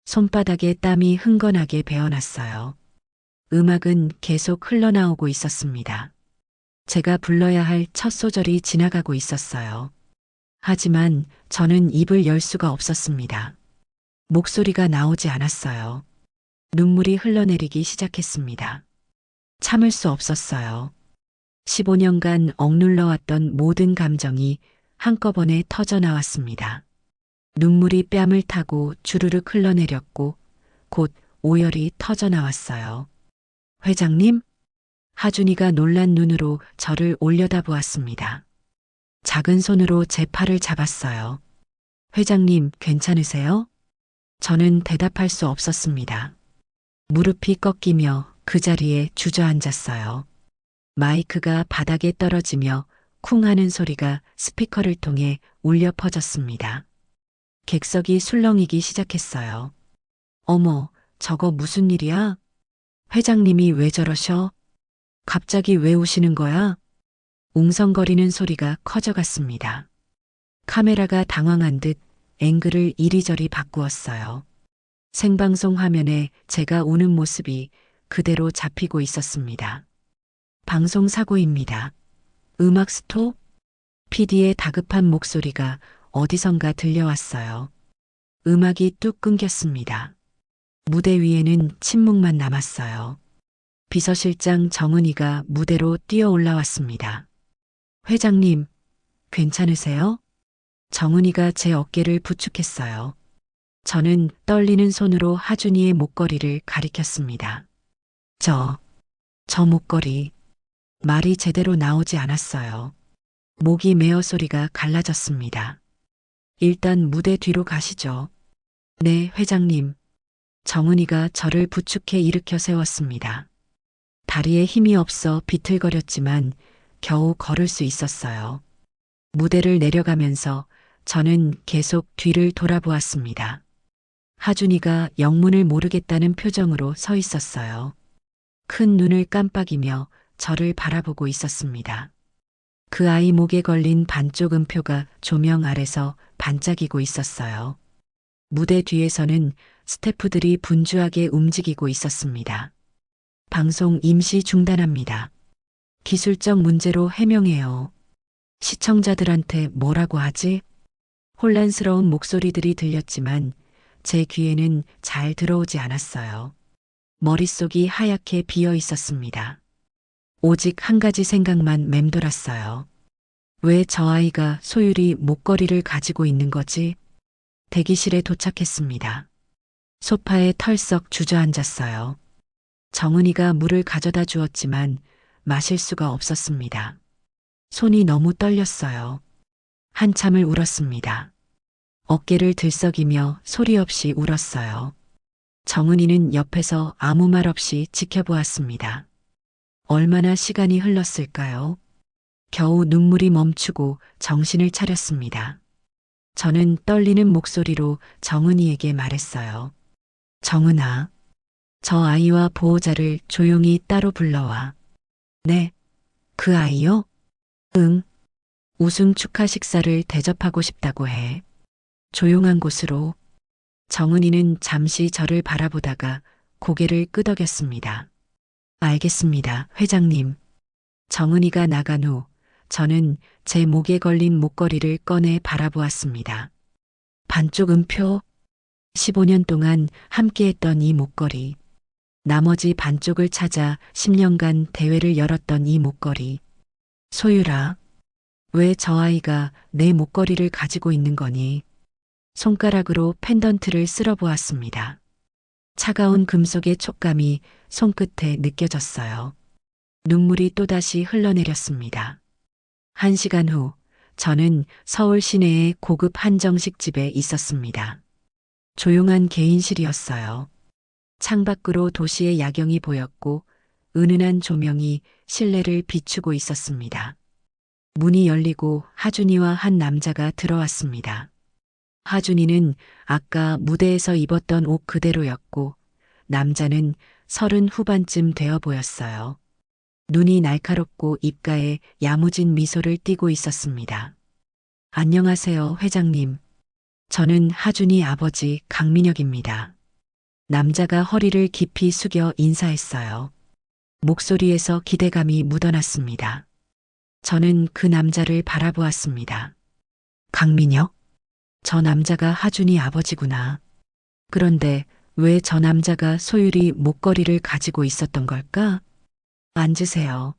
손바닥에 땀이 흥건하게 배어났어요. 음악은 계속 흘러나오고 있었습니다. 제가 불러야 할 첫 소절이 지나가고 있었어요. 하지만 저는 입을 열 수가 없었습니다. 목소리가 나오지 않았어요. 눈물이 흘러내리기 시작했습니다. 참을 수 없었어요. 15년간 억눌러왔던 모든 감정이 한꺼번에 터져 나왔습니다. 눈물이 뺨을 타고 주르륵 흘러내렸고 곧 오열이 터져 나왔어요. 회장님? 하준이가 놀란 눈으로 저를 올려다보았습니다. 작은 손으로 제 팔을 잡았어요. 회장님, 괜찮으세요? 저는 대답할 수 없었습니다. 무릎이 꺾이며 그 자리에 주저앉았어요. 마이크가 바닥에 떨어지며 쿵 하는 소리가 스피커를 통해 울려 퍼졌습니다. 객석이 술렁이기 시작했어요. 어머, 저거 무슨 일이야? 회장님이 왜 저러셔? 갑자기 왜 우시는 거야? 웅성거리는 소리가 커져갔습니다. 카메라가 당황한 듯 앵글을 이리저리 바꾸었어요. 생방송 화면에 제가 우는 모습이 그대로 잡히고 있었습니다. 방송 사고입니다. 음악 스톱? PD의 다급한 목소리가 어디선가 들려왔어요. 음악이 뚝 끊겼습니다. 무대 위에는 침묵만 남았어요. 비서실장 정은이가 무대로 뛰어 올라왔습니다. 회장님, 괜찮으세요? 정은이가 제 어깨를 부축했어요. 저는 떨리는 손으로 하준이의 목걸이를 가리켰습니다. 저 목걸이. 말이 제대로 나오지 않았어요. 목이 메어 소리가 갈라졌습니다. 일단 무대 뒤로 가시죠. 네, 회장님. 정은이가 저를 부축해 일으켜 세웠습니다. 다리에 힘이 없어 비틀거렸지만 겨우 걸을 수 있었어요. 무대를 내려가면서 저는 계속 뒤를 돌아보았습니다. 하준이가 영문을 모르겠다는 표정으로 서 있었어요. 큰 눈을 깜빡이며 저를 바라보고 있었습니다. 그 아이 목에 걸린 반쪽 음표가 조명 아래서 반짝이고 있었어요. 무대 뒤에서는 스태프들이 분주하게 움직이고 있었습니다. 방송 임시 중단합니다. 기술적 문제로 해명해요. 시청자들한테 뭐라고 하지? 혼란스러운 목소리들이 들렸지만 제 귀에는 잘 들어오지 않았어요. 머릿속이 하얗게 비어 있었습니다. 오직 한 가지 생각만 맴돌았어요. 왜 저 아이가 소율이 목걸이를 가지고 있는 거지? 대기실에 도착했습니다. 소파에 털썩 주저앉았어요. 정은이가 물을 가져다 주었지만 마실 수가 없었습니다. 손이 너무 떨렸어요. 한참을 울었습니다. 어깨를 들썩이며 소리 없이 울었어요. 정은이는 옆에서 아무 말 없이 지켜보았습니다. 얼마나 시간이 흘렀을까요? 겨우 눈물이 멈추고 정신을 차렸습니다. 저는 떨리는 목소리로 정은이에게 말했어요. 정은아, 저 아이와 보호자를 조용히 따로 불러와. 네, 그 아이요? 응. 우승 축하 식사를 대접하고 싶다고 해. 조용한 곳으로. 정은이는 잠시 저를 바라보다가 고개를 끄덕였습니다. 알겠습니다, 회장님. 정은이가 나간 후 저는 제 목에 걸린 목걸이를 꺼내 바라보았습니다. 반쪽 음표. 15년 동안 함께했던 이 목걸이. 나머지 반쪽을 찾아 10년간 대회를 열었던 이 목걸이. 소율아, 왜 저 아이가 내 목걸이를 가지고 있는 거니? 손가락으로 펜던트를 쓸어보았습니다. 차가운 금속의 촉감이 손끝에 느껴졌어요. 눈물이 또다시 흘러내렸습니다. 1시간 후, 저는 서울 시내의 고급 한정식 집에 있었습니다. 조용한 개인실이었어요. 창밖으로 도시의 야경이 보였고, 은은한 조명이 실내를 비추고 있었습니다. 문이 열리고 하준이와 한 남자가 들어왔습니다. 하준이는 아까 무대에서 입었던 옷 그대로였고, 남자는 30 후반쯤 되어 보였어요. 눈이 날카롭고 입가에 야무진 미소를 띠고 있었습니다. 안녕하세요, 회장님. 저는 하준이 아버지 강민혁입니다. 남자가 허리를 깊이 숙여 인사했어요. 목소리에서 기대감이 묻어났습니다. 저는 그 남자를 바라보았습니다. 강민혁? 저 남자가 하준이 아버지구나. 그런데 왜 저 남자가 소율이 목걸이를 가지고 있었던 걸까? 앉으세요.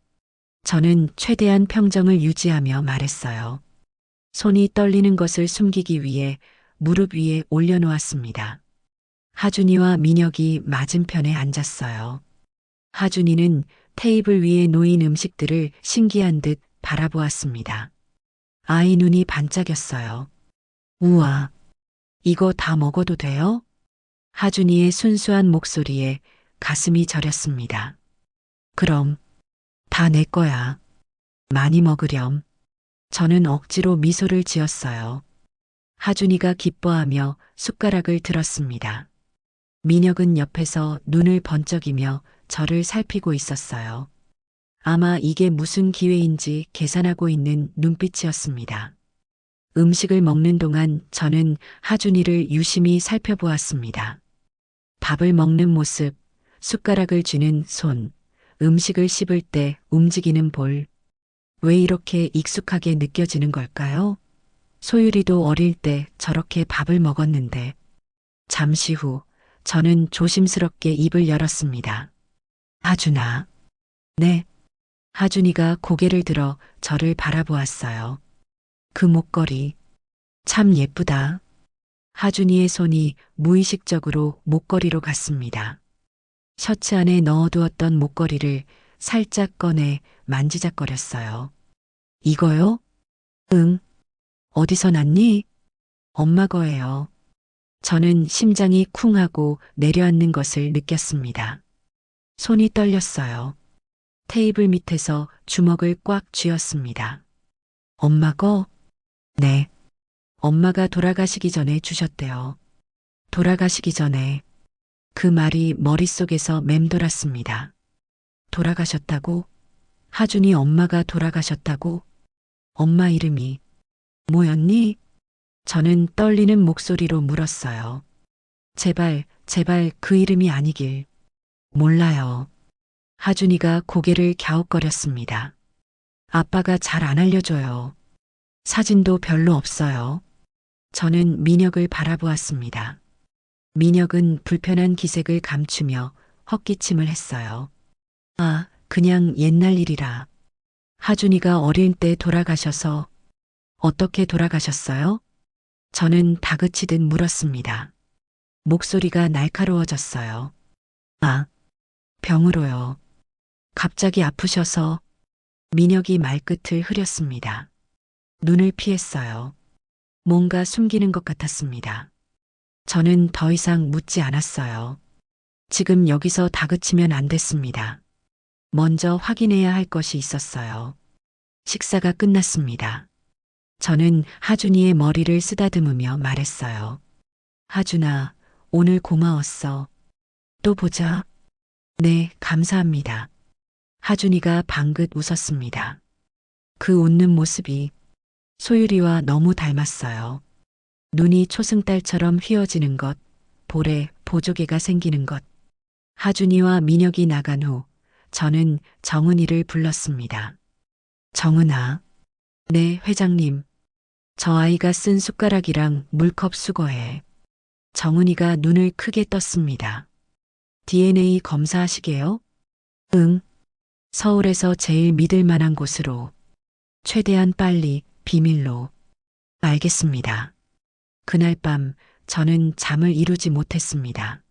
저는 최대한 평정을 유지하며 말했어요. 손이 떨리는 것을 숨기기 위해 무릎 위에 올려놓았습니다. 하준이와 민혁이 맞은편에 앉았어요. 하준이는 테이블 위에 놓인 음식들을 신기한 듯 바라보았습니다. 아이 눈이 반짝였어요. 우와, 이거 다 먹어도 돼요? 하준이의 순수한 목소리에 가슴이 저렸습니다. 그럼, 다 내 거야. 많이 먹으렴. 저는 억지로 미소를 지었어요. 하준이가 기뻐하며 숟가락을 들었습니다. 민혁은 옆에서 눈을 번쩍이며 저를 살피고 있었어요. 아마 이게 무슨 기회인지 계산하고 있는 눈빛이었습니다. 음식을 먹는 동안 저는 하준이를 유심히 살펴보았습니다. 밥을 먹는 모습, 숟가락을 쥐는 손, 음식을 씹을 때 움직이는 볼. 왜 이렇게 익숙하게 느껴지는 걸까요? 소율이도 어릴 때 저렇게 밥을 먹었는데. 잠시 후 저는 조심스럽게 입을 열었습니다. 하준아. 네. 하준이가 고개를 들어 저를 바라보았어요. 그 목걸이 참 예쁘다. 하준이의 손이 무의식적으로 목걸이로 갔습니다. 셔츠 안에 넣어두었던 목걸이를 살짝 꺼내 만지작거렸어요. 이거요? 응. 어디서 났니? 엄마 거예요. 저는 심장이 쿵하고 내려앉는 것을 느꼈습니다. 손이 떨렸어요. 테이블 밑에서 주먹을 꽉 쥐었습니다. 엄마 거? 네. 엄마가 돌아가시기 전에 주셨대요. 돌아가시기 전에. 그 말이 머릿속에서 맴돌았습니다. 돌아가셨다고? 하준이 엄마가 돌아가셨다고? 엄마 이름이 뭐였니? 저는 떨리는 목소리로 물었어요. 제발, 제발 그 이름이 아니길. 몰라요. 하준이가 고개를 갸웃거렸습니다. 아빠가 잘 안 알려줘요. 사진도 별로 없어요. 저는 민혁을 바라보았습니다. 민혁은 불편한 기색을 감추며 헛기침을 했어요. 아, 그냥 옛날 일이라. 하준이가 어릴 때 돌아가셔서. 어떻게 돌아가셨어요? 저는 다그치듯 물었습니다. 목소리가 날카로워졌어요. 아, 병으로요. 갑자기 아프셔서. 민혁이 말끝을 흐렸습니다. 눈을 피했어요. 뭔가 숨기는 것 같았습니다. 저는 더 이상 묻지 않았어요. 지금 여기서 다그치면 안 됐습니다. 먼저 확인해야 할 것이 있었어요. 식사가 끝났습니다. 저는 하준이의 머리를 쓰다듬으며 말했어요. 하준아, 오늘 고마웠어. 또 보자. 네, 감사합니다. 하준이가 방긋 웃었습니다. 그 웃는 모습이 소율이와 너무 닮았어요. 눈이 초승달처럼 휘어지는 것, 볼에 보조개가 생기는 것. 하준이와 민혁이 나간 후 저는 정은이를 불렀습니다. 정은아. 네, 회장님. 저 아이가 쓴 숟가락이랑 물컵 수거해. 정은이가 눈을 크게 떴습니다. DNA 검사하시게요? 응. 서울에서 제일 믿을 만한 곳으로. 최대한 빨리, 비밀로. 알겠습니다. 그날 밤 저는 잠을 이루지 못했습니다.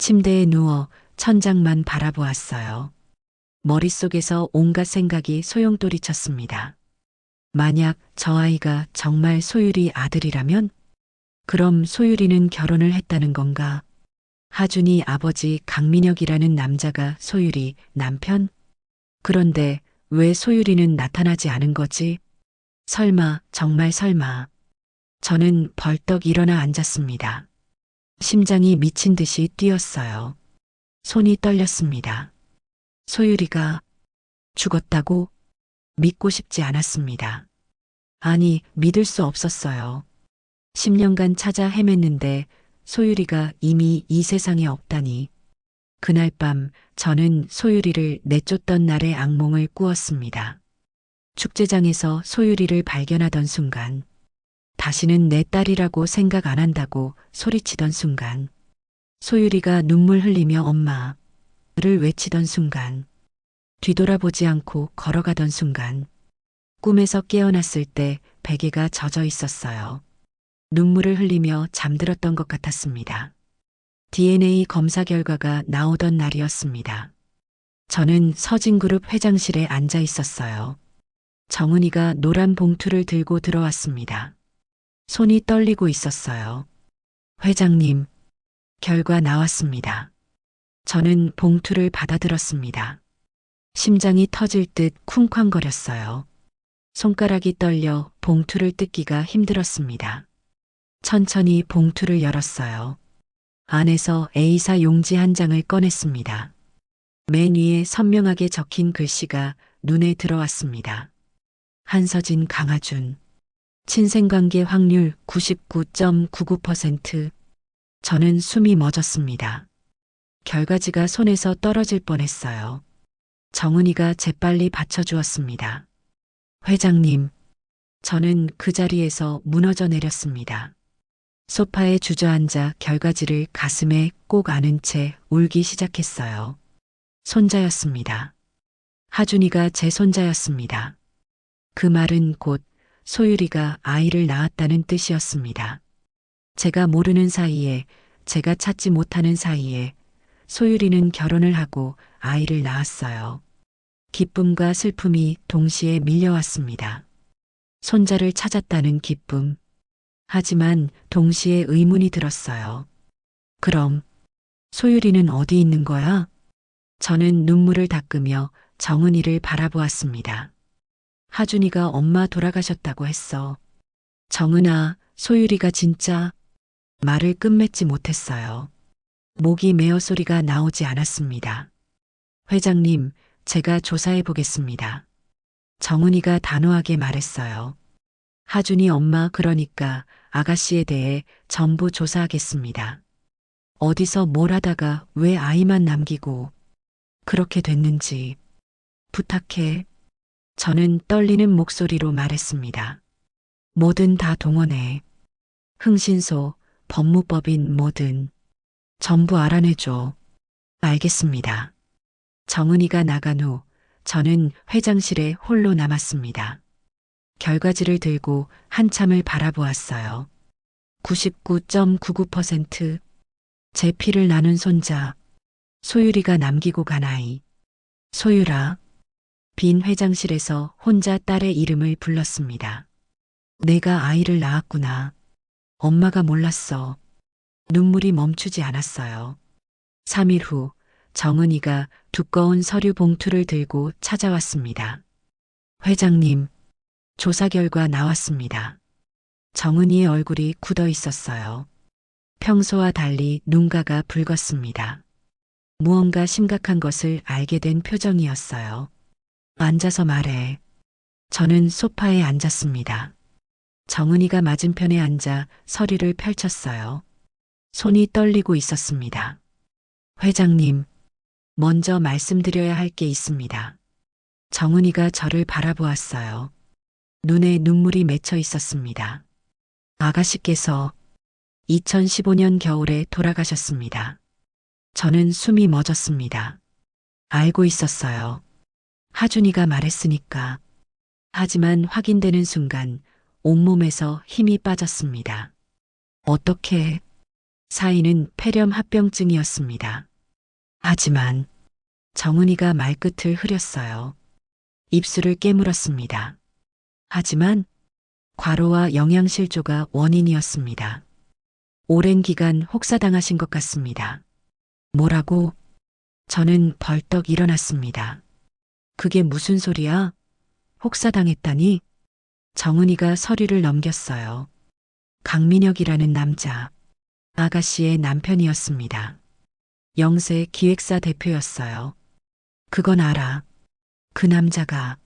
침대에 누워 천장만 바라보았어요. 머릿속에서 온갖 생각이 소용돌이쳤습니다. 만약 저 아이가 정말 소율이 아들이라면? 그럼 소율이는 결혼을 했다는 건가? 하준이 아버지 강민혁이라는 남자가 소율이 남편? 그런데 왜 소율이는 나타나지 않은 거지? 설마, 정말 설마. 저는 벌떡 일어나 앉았습니다. 심장이 미친 듯이 뛰었어요. 손이 떨렸습니다. 소율이가 죽었다고? 믿고 싶지 않았습니다. 아니, 믿을 수 없었어요. 10년간 찾아 헤맸는데 소율이가 이미 이 세상에 없다니. 그날 밤 저는 소율이를 내쫓던 날의 악몽을 꾸었습니다. 축제장에서 소율이를 발견하던 순간, 다시는 내 딸이라고 생각 안 한다고 소리치던 순간, 소율이가 눈물 흘리며 엄마를 외치던 순간, 뒤돌아보지 않고 걸어가던 순간, 꿈에서 깨어났을 때 베개가 젖어 있었어요. 눈물을 흘리며 잠들었던 것 같았습니다. DNA 검사 결과가 나오던 날이었습니다. 저는 서진그룹 회장실에 앉아 있었어요. 정은이가 노란 봉투를 들고 들어왔습니다. 손이 떨리고 있었어요. 회장님, 결과 나왔습니다. 저는 봉투를 받아들었습니다. 심장이 터질 듯 쿵쾅거렸어요. 손가락이 떨려 봉투를 뜯기가 힘들었습니다. 천천히 봉투를 열었어요. 안에서 A사 용지 한 장을 꺼냈습니다. 맨 위에 선명하게 적힌 글씨가 눈에 들어왔습니다. 한서진 강하준. 친생관계 확률 99.99%. 저는 숨이 멎었습니다. 결과지가 손에서 떨어질 뻔했어요. 정은이가 재빨리 받쳐주었습니다. 회장님, 저는 그 자리에서 무너져 내렸습니다. 소파에 주저앉아 결과지를 가슴에 꼭 안은 채 울기 시작했어요. 손자였습니다. 하준이가 제 손자였습니다. 그 말은 곧 소율이가 아이를 낳았다는 뜻이었습니다. 제가 모르는 사이에, 제가 찾지 못하는 사이에 소율이는 결혼을 하고 아이를 낳았어요. 기쁨과 슬픔이 동시에 밀려왔습니다. 손자를 찾았다는 기쁨. 하지만 동시에 의문이 들었어요. 그럼 소율이는 어디 있는 거야? 저는 눈물을 닦으며 정은이를 바라보았습니다. 하준이가 엄마 돌아가셨다고 했어. 정은아, 소율이가 진짜 말을 끝맺지 못했어요. 목이 메어 소리가 나오지 않았습니다. 회장님, 제가 조사해 보겠습니다. 정은이가 단호하게 말했어요. 하준이 엄마 그러니까 아가씨에 대해 전부 조사하겠습니다. 어디서 뭘 하다가 왜 아이만 남기고 그렇게 됐는지 부탁해. 저는 떨리는 목소리로 말했습니다. 뭐든 다 동원해. 흥신소, 법무법인 뭐든 전부 알아내줘. 알겠습니다. 정은이가 나간 후 저는 회장실에 홀로 남았습니다. 결과지를 들고 한참을 바라보았어요. 99.99%. 제 피를 나눈 손자. 소율이가 남기고 간 아이. 소율아. 빈 회장실에서 혼자 딸의 이름을 불렀습니다. 내가 아이를 낳았구나. 엄마가 몰랐어. 눈물이 멈추지 않았어요. 3일 후 정은이가 두꺼운 서류 봉투를 들고 찾아왔습니다. 회장님, 조사 결과 나왔습니다. 정은이의 얼굴이 굳어 있었어요. 평소와 달리 눈가가 붉었습니다. 무언가 심각한 것을 알게 된 표정이었어요. 앉아서 말해. 저는 소파에 앉았습니다. 정은이가 맞은편에 앉아 서류를 펼쳤어요. 손이 떨리고 있었습니다. 회장님, 먼저 말씀드려야 할 게 있습니다. 정은이가 저를 바라보았어요. 눈에 눈물이 맺혀 있었습니다. 아가씨께서 2015년 겨울에 돌아가셨습니다. 저는 숨이 멎었습니다. 알고 있었어요. 하준이가 말했으니까. 하지만 확인되는 순간 온몸에서 힘이 빠졌습니다. 어떻게 사인은 폐렴 합병증이었습니다. 하지만 정은이가 말끝을 흐렸어요. 입술을 깨물었습니다. 하지만 과로와 영양실조가 원인이었습니다. 오랜 기간 혹사당하신 것 같습니다. 뭐라고? 저는 벌떡 일어났습니다. 그게 무슨 소리야? 혹사당했다니? 정은이가 서류를 넘겼어요. 강민혁이라는 남자, 아가씨의 남편이었습니다. 영세 기획사 대표였어요. 그건 알아. 그 남자가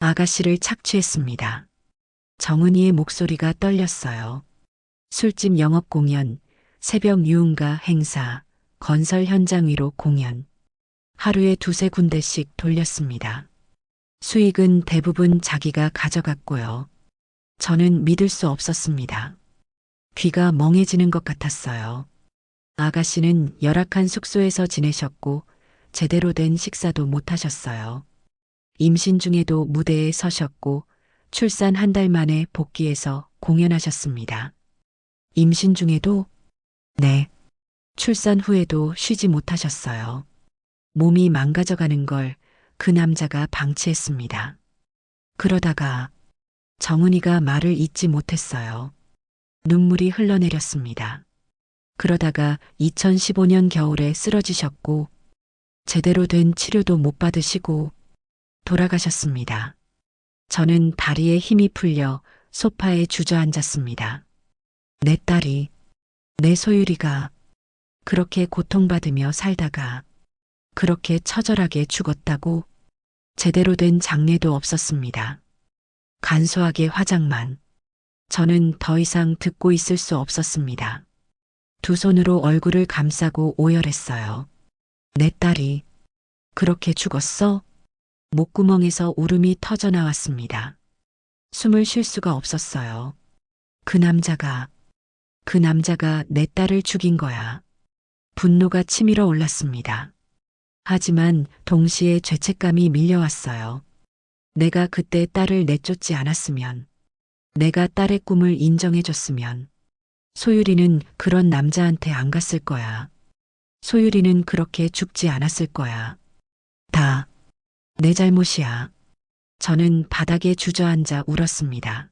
아가씨를 착취했습니다. 정은이의 목소리가 떨렸어요. 술집 영업 공연, 새벽 유흥가 행사, 건설 현장 위로 공연. 하루에 두세 군데씩 돌렸습니다. 수익은 대부분 자기가 가져갔고요. 저는 믿을 수 없었습니다. 귀가 멍해지는 것 같았어요. 아가씨는 열악한 숙소에서 지내셨고 제대로 된 식사도 못 하셨어요. 임신 중에도 무대에 서셨고 출산 한 달 만에 복귀해서 공연하셨습니다. 임신 중에도? 네. 출산 후에도 쉬지 못하셨어요. 몸이 망가져가는 걸 그 남자가 방치했습니다. 그러다가 정은이가 말을 잇지 못했어요. 눈물이 흘러내렸습니다. 그러다가 2015년 겨울에 쓰러지셨고 제대로 된 치료도 못 받으시고 돌아가셨습니다. 저는 다리에 힘이 풀려 소파에 주저앉았습니다. 내 딸이, 내 소율이가 그렇게 고통받으며 살다가 그렇게 처절하게 죽었다고. 제대로 된 장례도 없었습니다. 간소하게 화장만. 저는 더 이상 듣고 있을 수 없었습니다. 두 손으로 얼굴을 감싸고 오열했어요. 내 딸이 그렇게 죽었어? 목구멍에서 울음이 터져 나왔습니다. 숨을 쉴 수가 없었어요. 그 남자가 내 딸을 죽인 거야. 분노가 치밀어 올랐습니다. 하지만 동시에 죄책감이 밀려왔어요. 내가 그때 딸을 내쫓지 않았으면, 내가 딸의 꿈을 인정해줬으면, 소율이는 그런 남자한테 안 갔을 거야. 소율이는 그렇게 죽지 않았을 거야. 다 내 잘못이야. 저는 바닥에 주저앉아 울었습니다.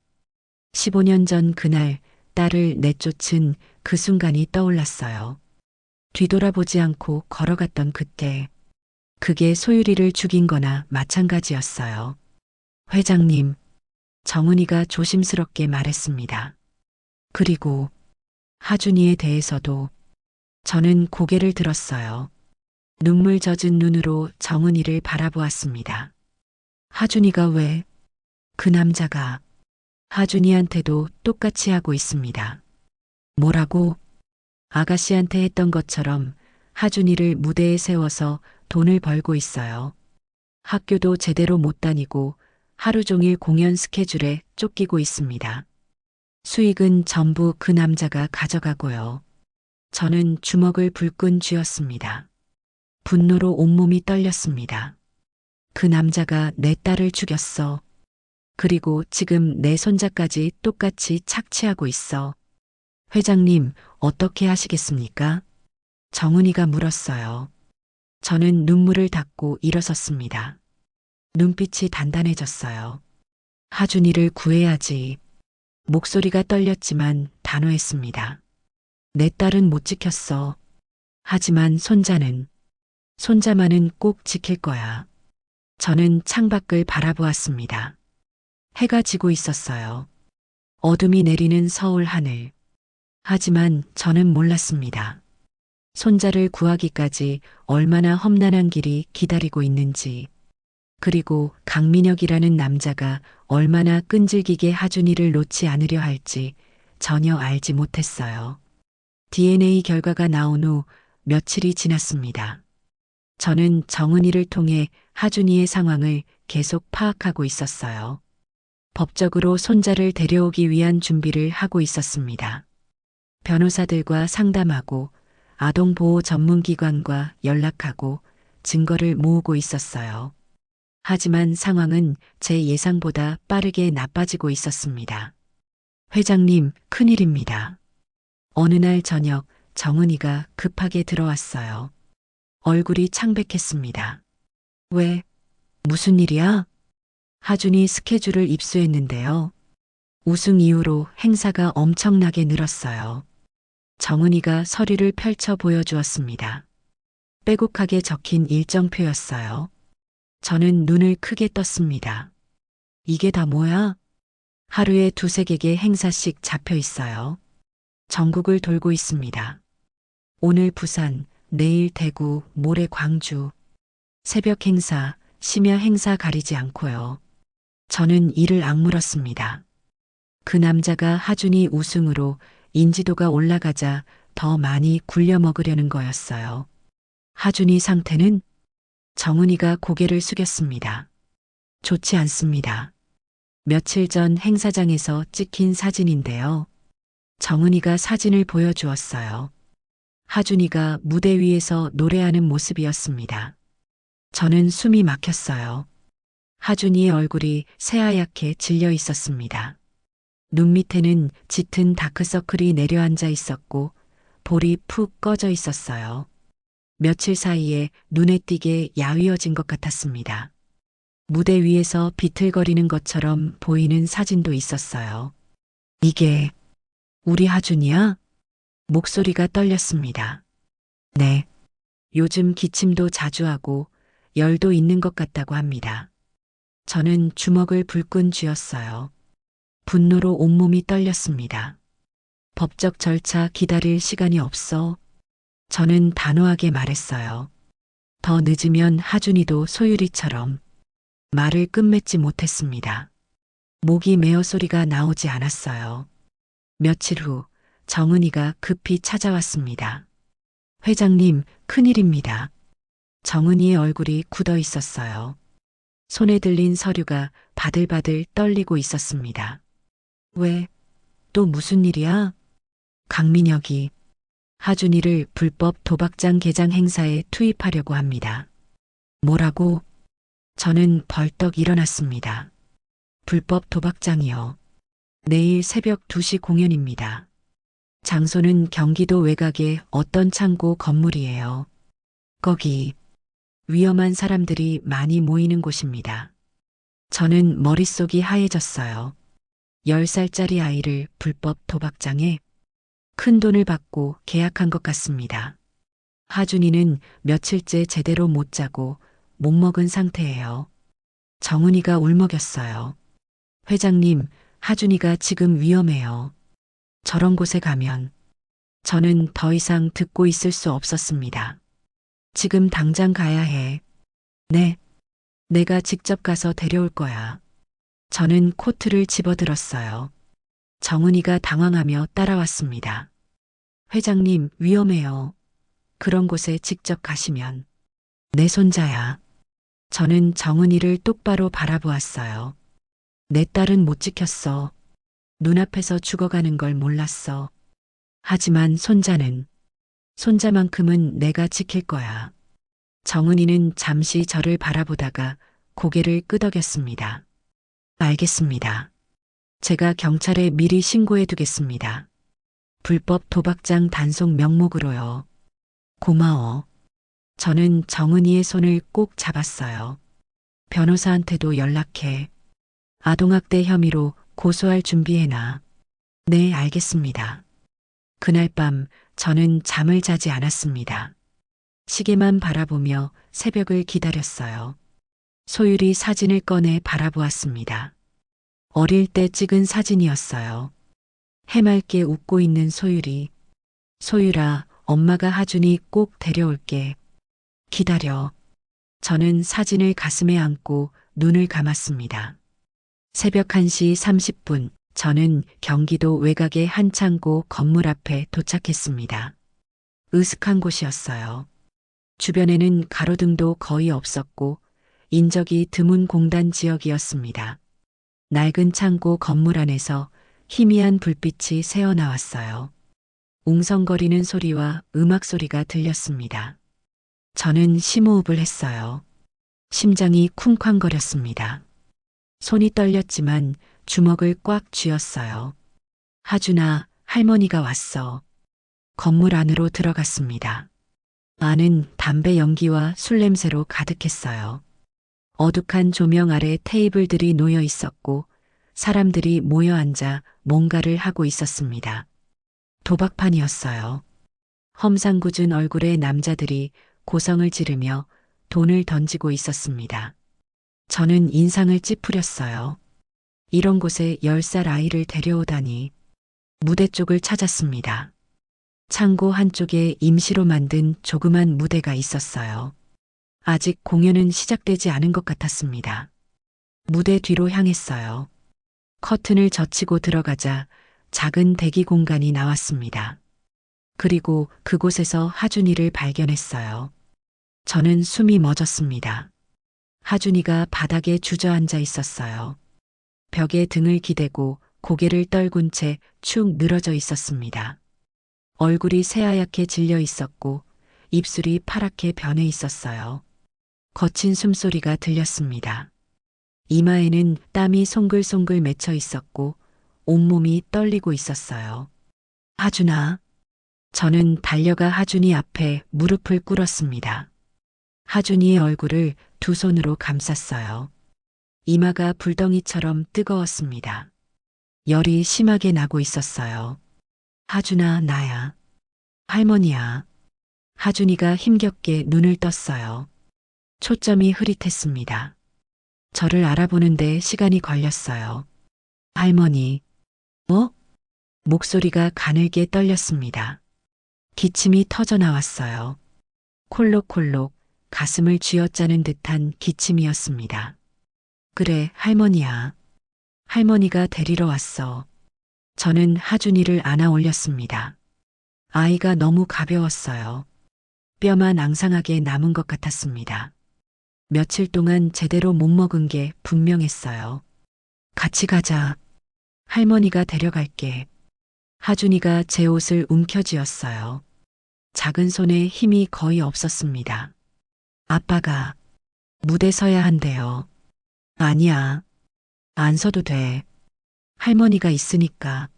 15년 전 그날 딸을 내쫓은 그 순간이 떠올랐어요. 뒤돌아보지 않고 걸어갔던 그때, 그게 소율이를 죽인 거나 마찬가지였어요. 회장님, 정은이가 조심스럽게 말했습니다. 그리고 하준이에 대해서도. 저는 고개를 들었어요. 눈물 젖은 눈으로 정은이를 바라보았습니다. 하준이가 왜? 그 남자가 하준이한테도 똑같이 하고 있습니다. 뭐라고? 아가씨한테 했던 것처럼 하준이를 무대에 세워서 돈을 벌고 있어요. 학교도 제대로 못 다니고 하루 종일 공연 스케줄에 쫓기고 있습니다. 수익은 전부 그 남자가 가져가고요. 저는 주먹을 불끈 쥐었습니다. 분노로 온몸이 떨렸습니다. 그 남자가 내 딸을 죽였어. 그리고 지금 내 손자까지 똑같이 착취하고 있어. 회장님, 어떻게 하시겠습니까? 정은이가 물었어요. 저는 눈물을 닦고 일어섰습니다. 눈빛이 단단해졌어요. 하준이를 구해야지. 목소리가 떨렸지만 단호했습니다. 내 딸은 못 지켰어. 하지만 손자만은 꼭 지킬 거야. 저는 창밖을 바라보았습니다. 해가 지고 있었어요. 어둠이 내리는 서울 하늘. 하지만 저는 몰랐습니다. 손자를 구하기까지 얼마나 험난한 길이 기다리고 있는지, 그리고 강민혁이라는 남자가 얼마나 끈질기게 하준이를 놓지 않으려 할지 전혀 알지 못했어요. DNA 결과가 나온 후 며칠이 지났습니다. 저는 정은이를 통해 하준이의 상황을 계속 파악하고 있었어요. 법적으로 손자를 데려오기 위한 준비를 하고 있었습니다. 변호사들과 상담하고 아동보호 전문기관과 연락하고 증거를 모으고 있었어요. 하지만 상황은 제 예상보다 빠르게 나빠지고 있었습니다. 회장님, 큰일입니다. 어느 날 저녁 정은이가 급하게 들어왔어요. 얼굴이 창백했습니다. 왜? 무슨 일이야? 하준이 스케줄을 입수했는데요. 우승 이후로 행사가 엄청나게 늘었어요. 정은이가 서류를 펼쳐 보여주었습니다. 빼곡하게 적힌 일정표였어요. 저는 눈을 크게 떴습니다. 이게 다 뭐야? 하루에 두세 개의 행사씩 잡혀 있어요. 전국을 돌고 있습니다. 오늘 부산, 내일 대구, 모레 광주. 새벽 행사, 심야 행사 가리지 않고요. 저는 이를 악물었습니다. 그 남자가 하준이 우승으로 인지도가 올라가자 더 많이 굴려 먹으려는 거였어요. 하준이 상태는? 정은이가 고개를 숙였습니다. 좋지 않습니다. 며칠 전 행사장에서 찍힌 사진인데요. 정은이가 사진을 보여주었어요. 하준이가 무대 위에서 노래하는 모습이었습니다. 저는 숨이 막혔어요. 하준이의 얼굴이 새하얗게 질려 있었습니다. 눈 밑에는 짙은 다크서클이 내려앉아 있었고 볼이 푹 꺼져 있었어요. 며칠 사이에 눈에 띄게 야위어진 것 같았습니다. 무대 위에서 비틀거리는 것처럼 보이는 사진도 있었어요. 이게 우리 하준이야? 목소리가 떨렸습니다. 네. 요즘 기침도 자주 하고 열도 있는 것 같다고 합니다. 저는 주먹을 불끈 쥐었어요. 분노로 온몸이 떨렸습니다. 법적 절차 기다릴 시간이 없어. 저는 단호하게 말했어요. 더 늦으면 하준이도 소율이처럼. 말을 끝맺지 못했습니다. 목이 메어 소리가 나오지 않았어요. 며칠 후 정은이가 급히 찾아왔습니다. 회장님, 큰일입니다. 정은이의 얼굴이 굳어 있었어요. 손에 들린 서류가 바들바들 떨리고 있었습니다. 왜? 또 무슨 일이야? 강민혁이 하준이를 불법 도박장 개장 행사에 투입하려고 합니다. 뭐라고? 저는 벌떡 일어났습니다. 불법 도박장이요. 내일 새벽 2시 공연입니다. 장소는 경기도 외곽의 어떤 창고 건물이에요. 거기 위험한 사람들이 많이 모이는 곳입니다. 저는 머릿속이 하얘졌어요. 10살짜리 아이를 불법 도박장에 큰 돈을 받고 계약한 것 같습니다. 하준이는 며칠째 제대로 못 자고 못 먹은 상태예요. 정은이가 울먹였어요. 회장님, 하준이가 지금 위험해요. 저런 곳에 가면 저는 더 이상 듣고 있을 수 없었습니다. 지금 당장 가야 해. 네, 내가 직접 가서 데려올 거야. 저는 코트를 집어들었어요. 정은이가 당황하며 따라왔습니다. 회장님, 위험해요. 그런 곳에 직접 가시면. 내 손자야. 저는 정은이를 똑바로 바라보았어요. 내 딸은 못 지켰어. 눈앞에서 죽어가는 걸 몰랐어. 하지만 손자만큼은 내가 지킬 거야. 정은이는 잠시 저를 바라보다가 고개를 끄덕였습니다. 알겠습니다. 제가 경찰에 미리 신고해 두겠습니다. 불법 도박장 단속 명목으로요. 고마워. 저는 정은이의 손을 꼭 잡았어요. 변호사한테도 연락해. 아동학대 혐의로 고소할 준비해놔. 네, 알겠습니다. 그날 밤 저는 잠을 자지 않았습니다. 시계만 바라보며 새벽을 기다렸어요. 소율이 사진을 꺼내 바라보았습니다. 어릴 때 찍은 사진이었어요. 해맑게 웃고 있는 소율이. 소율아, 엄마가 하준이 꼭 데려올게. 기다려. 저는 사진을 가슴에 안고 눈을 감았습니다. 새벽 1시 30분, 저는 경기도 외곽의 한 창고 건물 앞에 도착했습니다. 으슥한 곳이었어요. 주변에는 가로등도 거의 없었고 인적이 드문 공단 지역이었습니다. 낡은 창고 건물 안에서 희미한 불빛이 새어나왔어요. 웅성거리는 소리와 음악 소리가 들렸습니다. 저는 심호흡을 했어요. 심장이 쿵쾅거렸습니다. 손이 떨렸지만 주먹을 꽉 쥐었어요. 하준아, 할머니가 왔어. 건물 안으로 들어갔습니다. 안은 담배 연기와 술 냄새로 가득했어요. 어둑한 조명 아래 테이블들이 놓여 있었고 사람들이 모여 앉아 뭔가를 하고 있었습니다. 도박판이었어요. 험상궂은 얼굴의 남자들이 고성을 지르며 돈을 던지고 있었습니다. 저는 인상을 찌푸렸어요. 이런 곳에 10살 아이를 데려오다니. 무대 쪽을 찾았습니다. 창고 한쪽에 임시로 만든 조그만 무대가 있었어요. 아직 공연은 시작되지 않은 것 같았습니다. 무대 뒤로 향했어요. 커튼을 젖히고 들어가자 작은 대기 공간이 나왔습니다. 그리고 그곳에서 하준이를 발견했어요. 저는 숨이 멎었습니다. 하준이가 바닥에 주저앉아 있었어요. 벽에 등을 기대고 고개를 떨군 채 축 늘어져 있었습니다. 얼굴이 새하얗게 질려 있었고 입술이 파랗게 변해 있었어요. 거친 숨소리가 들렸습니다. 이마에는 땀이 송글송글 맺혀 있었고 온몸이 떨리고 있었어요. 하준아. 저는 달려가 하준이 앞에 무릎을 꿇었습니다. 하준이의 얼굴을 두 손으로 감쌌어요. 이마가 불덩이처럼 뜨거웠습니다. 열이 심하게 나고 있었어요. 하준아, 나야. 할머니야. 하준이가 힘겹게 눈을 떴어요. 초점이 흐릿했습니다. 저를 알아보는데 시간이 걸렸어요. 할머니. 뭐? 목소리가 가늘게 떨렸습니다. 기침이 터져 나왔어요. 콜록콜록 가슴을 쥐어짜는 듯한 기침이었습니다. 그래, 할머니야. 할머니가 데리러 왔어. 저는 하준이를 안아 올렸습니다. 아이가 너무 가벼웠어요. 뼈만 앙상하게 남은 것 같았습니다. 며칠 동안 제대로 못 먹은 게 분명했어요. 같이 가자. 할머니가 데려갈게. 하준이가 제 옷을 움켜쥐었어요. 작은 손에 힘이 거의 없었습니다. 아빠가 무대 서야 한대요. 아니야. 안 서도 돼. 할머니가 있으니까.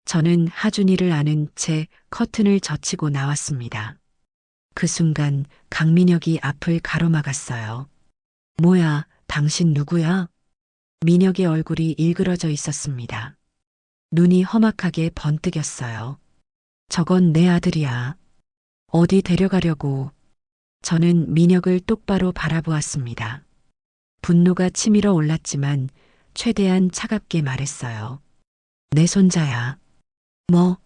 저는 하준이를 안은 채 커튼을 젖히고 나왔습니다. 그 순간 강민혁이 앞을 가로막았어요. 뭐야, 당신 누구야? 민혁의 얼굴이 일그러져 있었습니다. 눈이 험악하게 번뜩였어요. 저건 내 아들이야. 어디 데려가려고. 저는 민혁을 똑바로 바라보았습니다. 분노가 치밀어 올랐지만 최대한 차갑게 말했어요. 내 손자야. 뭐?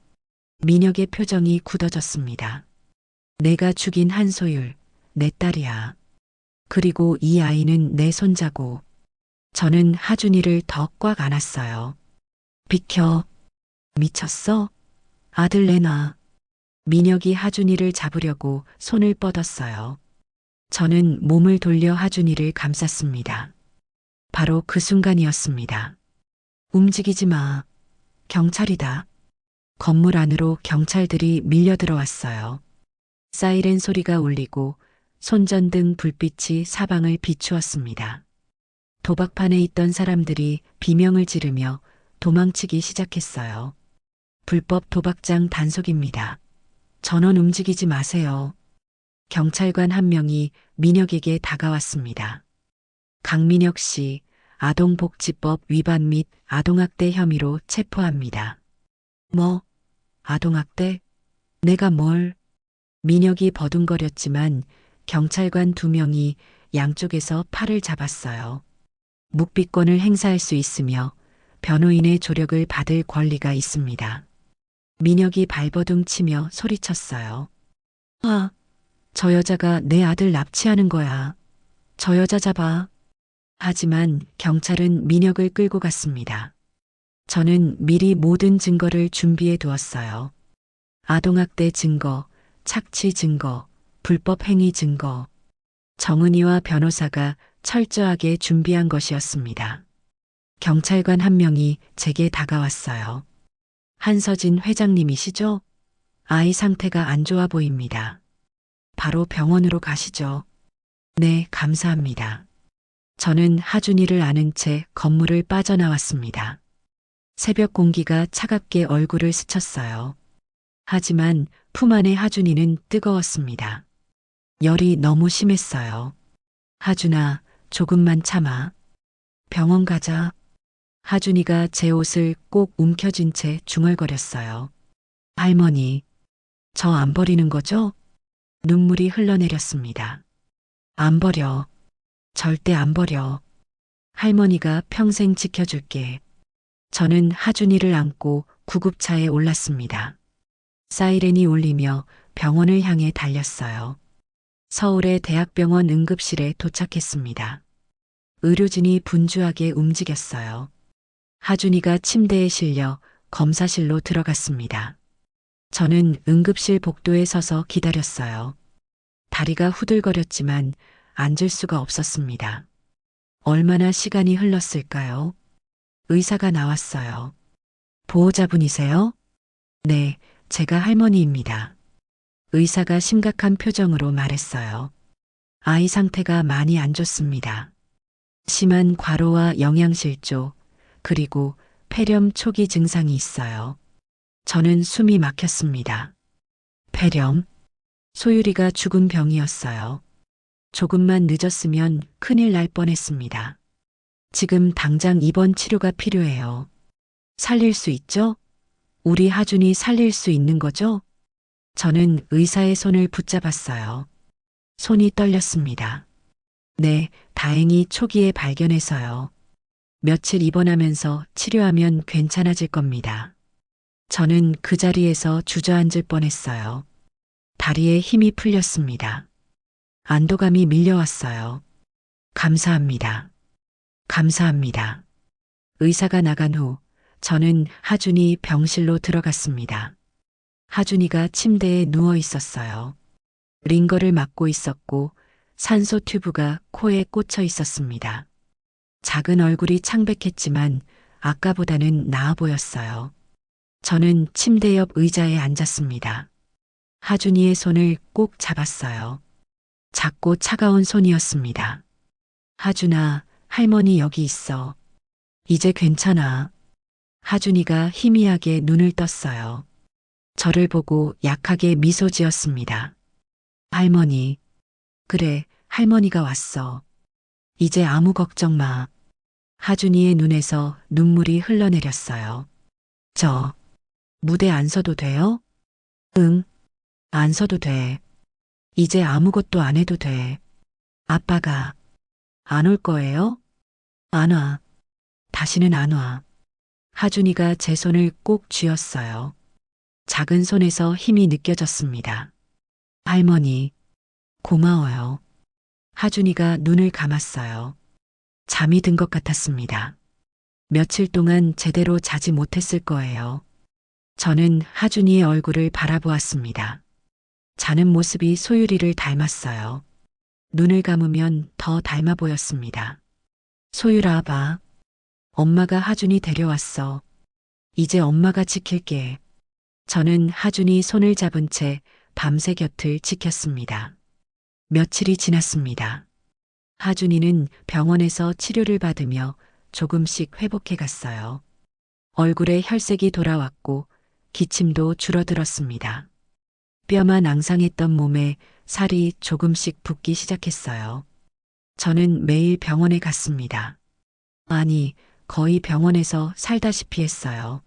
민혁의 표정이 굳어졌습니다. 내가 죽인 한소율, 내 딸이야. 그리고 이 아이는 내 손자고. 저는 하준이를 더 꽉 안았어요. 비켜. 미쳤어? 아들 내놔. 민혁이 하준이를 잡으려고 손을 뻗었어요. 저는 몸을 돌려 하준이를 감쌌습니다. 바로 그 순간이었습니다. 움직이지 마. 경찰이다. 건물 안으로 경찰들이 밀려 들어왔어요. 사이렌 소리가 울리고 손전등 불빛이 사방을 비추었습니다. 도박판에 있던 사람들이 비명을 지르며 도망치기 시작했어요. 불법 도박장 단속입니다. 전원 움직이지 마세요. 경찰관 한 명이 민혁에게 다가왔습니다. 강민혁 씨, 아동복지법 위반 및 아동학대 혐의로 체포합니다. 뭐? 아동학대? 내가 뭘? 민혁이 버둥거렸지만 경찰관 2명이 양쪽에서 팔을 잡았어요. 묵비권을 행사할 수 있으며 변호인의 조력을 받을 권리가 있습니다. 민혁이 발버둥 치며 소리쳤어요. 아, 저 여자가 내 아들 납치하는 거야. 저 여자 잡아. 하지만 경찰은 민혁을 끌고 갔습니다. 저는 미리 모든 증거를 준비해 두었어요. 아동학대 증거, 착취 증거, 불법 행위 증거. 정은이와 변호사가 철저하게 준비한 것이었습니다. 경찰관 한 명이 제게 다가왔어요. 한서진 회장님이시죠? 아이 상태가 안 좋아 보입니다. 바로 병원으로 가시죠. 네, 감사합니다. 저는 하준이를 안은 채 건물을 빠져나왔습니다. 새벽 공기가 차갑게 얼굴을 스쳤어요. 하지만 품 안의 하준이는 뜨거웠습니다. 열이 너무 심했어요. 하준아, 조금만 참아. 병원 가자. 하준이가 제 옷을 꼭 움켜쥔 채 중얼거렸어요. 할머니, 저 안 버리는 거죠? 눈물이 흘러내렸습니다. 안 버려. 절대 안 버려. 할머니가 평생 지켜줄게. 저는 하준이를 안고 구급차에 올랐습니다. 사이렌이 울리며 병원을 향해 달렸어요. 서울의 대학병원 응급실에 도착했습니다. 의료진이 분주하게 움직였어요. 하준이가 침대에 실려 검사실로 들어갔습니다. 저는 응급실 복도에 서서 기다렸어요. 다리가 후들거렸지만 앉을 수가 없었습니다. 얼마나 시간이 흘렀을까요? 의사가 나왔어요. 보호자분이세요? 네, 제가 할머니입니다. 의사가 심각한 표정으로 말했어요. 아이 상태가 많이 안 좋습니다. 심한 과로와 영양실조, 그리고 폐렴 초기 증상이 있어요. 저는 숨이 막혔습니다. 폐렴? 소율이가 죽은 병이었어요. 조금만 늦었으면 큰일 날 뻔했습니다. 지금 당장 입원 치료가 필요해요. 살릴 수 있죠? 우리 하준이 살릴 수 있는 거죠? 저는 의사의 손을 붙잡았어요. 손이 떨렸습니다. 네, 다행히 초기에 발견해서요. 며칠 입원하면서 치료하면 괜찮아질 겁니다. 저는 그 자리에서 주저앉을 뻔했어요. 다리에 힘이 풀렸습니다. 안도감이 밀려왔어요. 감사합니다. 감사합니다. 의사가 나간 후 저는 하준이 병실로 들어갔습니다. 하준이가 침대에 누워 있었어요. 링거를 맞고 있었고 산소 튜브가 코에 꽂혀 있었습니다. 작은 얼굴이 창백했지만 아까보다는 나아 보였어요. 저는 침대 옆 의자에 앉았습니다. 하준이의 손을 꼭 잡았어요. 작고 차가운 손이었습니다. 하준아, 할머니 여기 있어. 이제 괜찮아. 하준이가 희미하게 눈을 떴어요. 저를 보고 약하게 미소 지었습니다. 할머니. 그래, 할머니가 왔어. 이제 아무 걱정 마. 하준이의 눈에서 눈물이 흘러내렸어요. 저, 무대 안 서도 돼요? 응, 안 서도 돼. 이제 아무것도 안 해도 돼. 아빠가 안 올 거예요? 안 와. 다시는 안 와. 하준이가 제 손을 꼭 쥐었어요. 작은 손에서 힘이 느껴졌습니다. 할머니, 고마워요. 하준이가 눈을 감았어요. 잠이 든 것 같았습니다. 며칠 동안 제대로 자지 못했을 거예요. 저는 하준이의 얼굴을 바라보았습니다. 자는 모습이 소율이를 닮았어요. 눈을 감으면 더 닮아 보였습니다. 소율아 봐. 엄마가 하준이 데려왔어. 이제 엄마가 지킬게. 저는 하준이 손을 잡은 채 밤새 곁을 지켰습니다. 며칠이 지났습니다. 하준이는 병원에서 치료를 받으며 조금씩 회복해 갔어요. 얼굴에 혈색이 돌아왔고 기침도 줄어들었습니다. 뼈만 앙상했던 몸에 살이 조금씩 붓기 시작했어요. 저는 매일 병원에 갔습니다. 아니, 거의 병원에서 살다시피 했어요.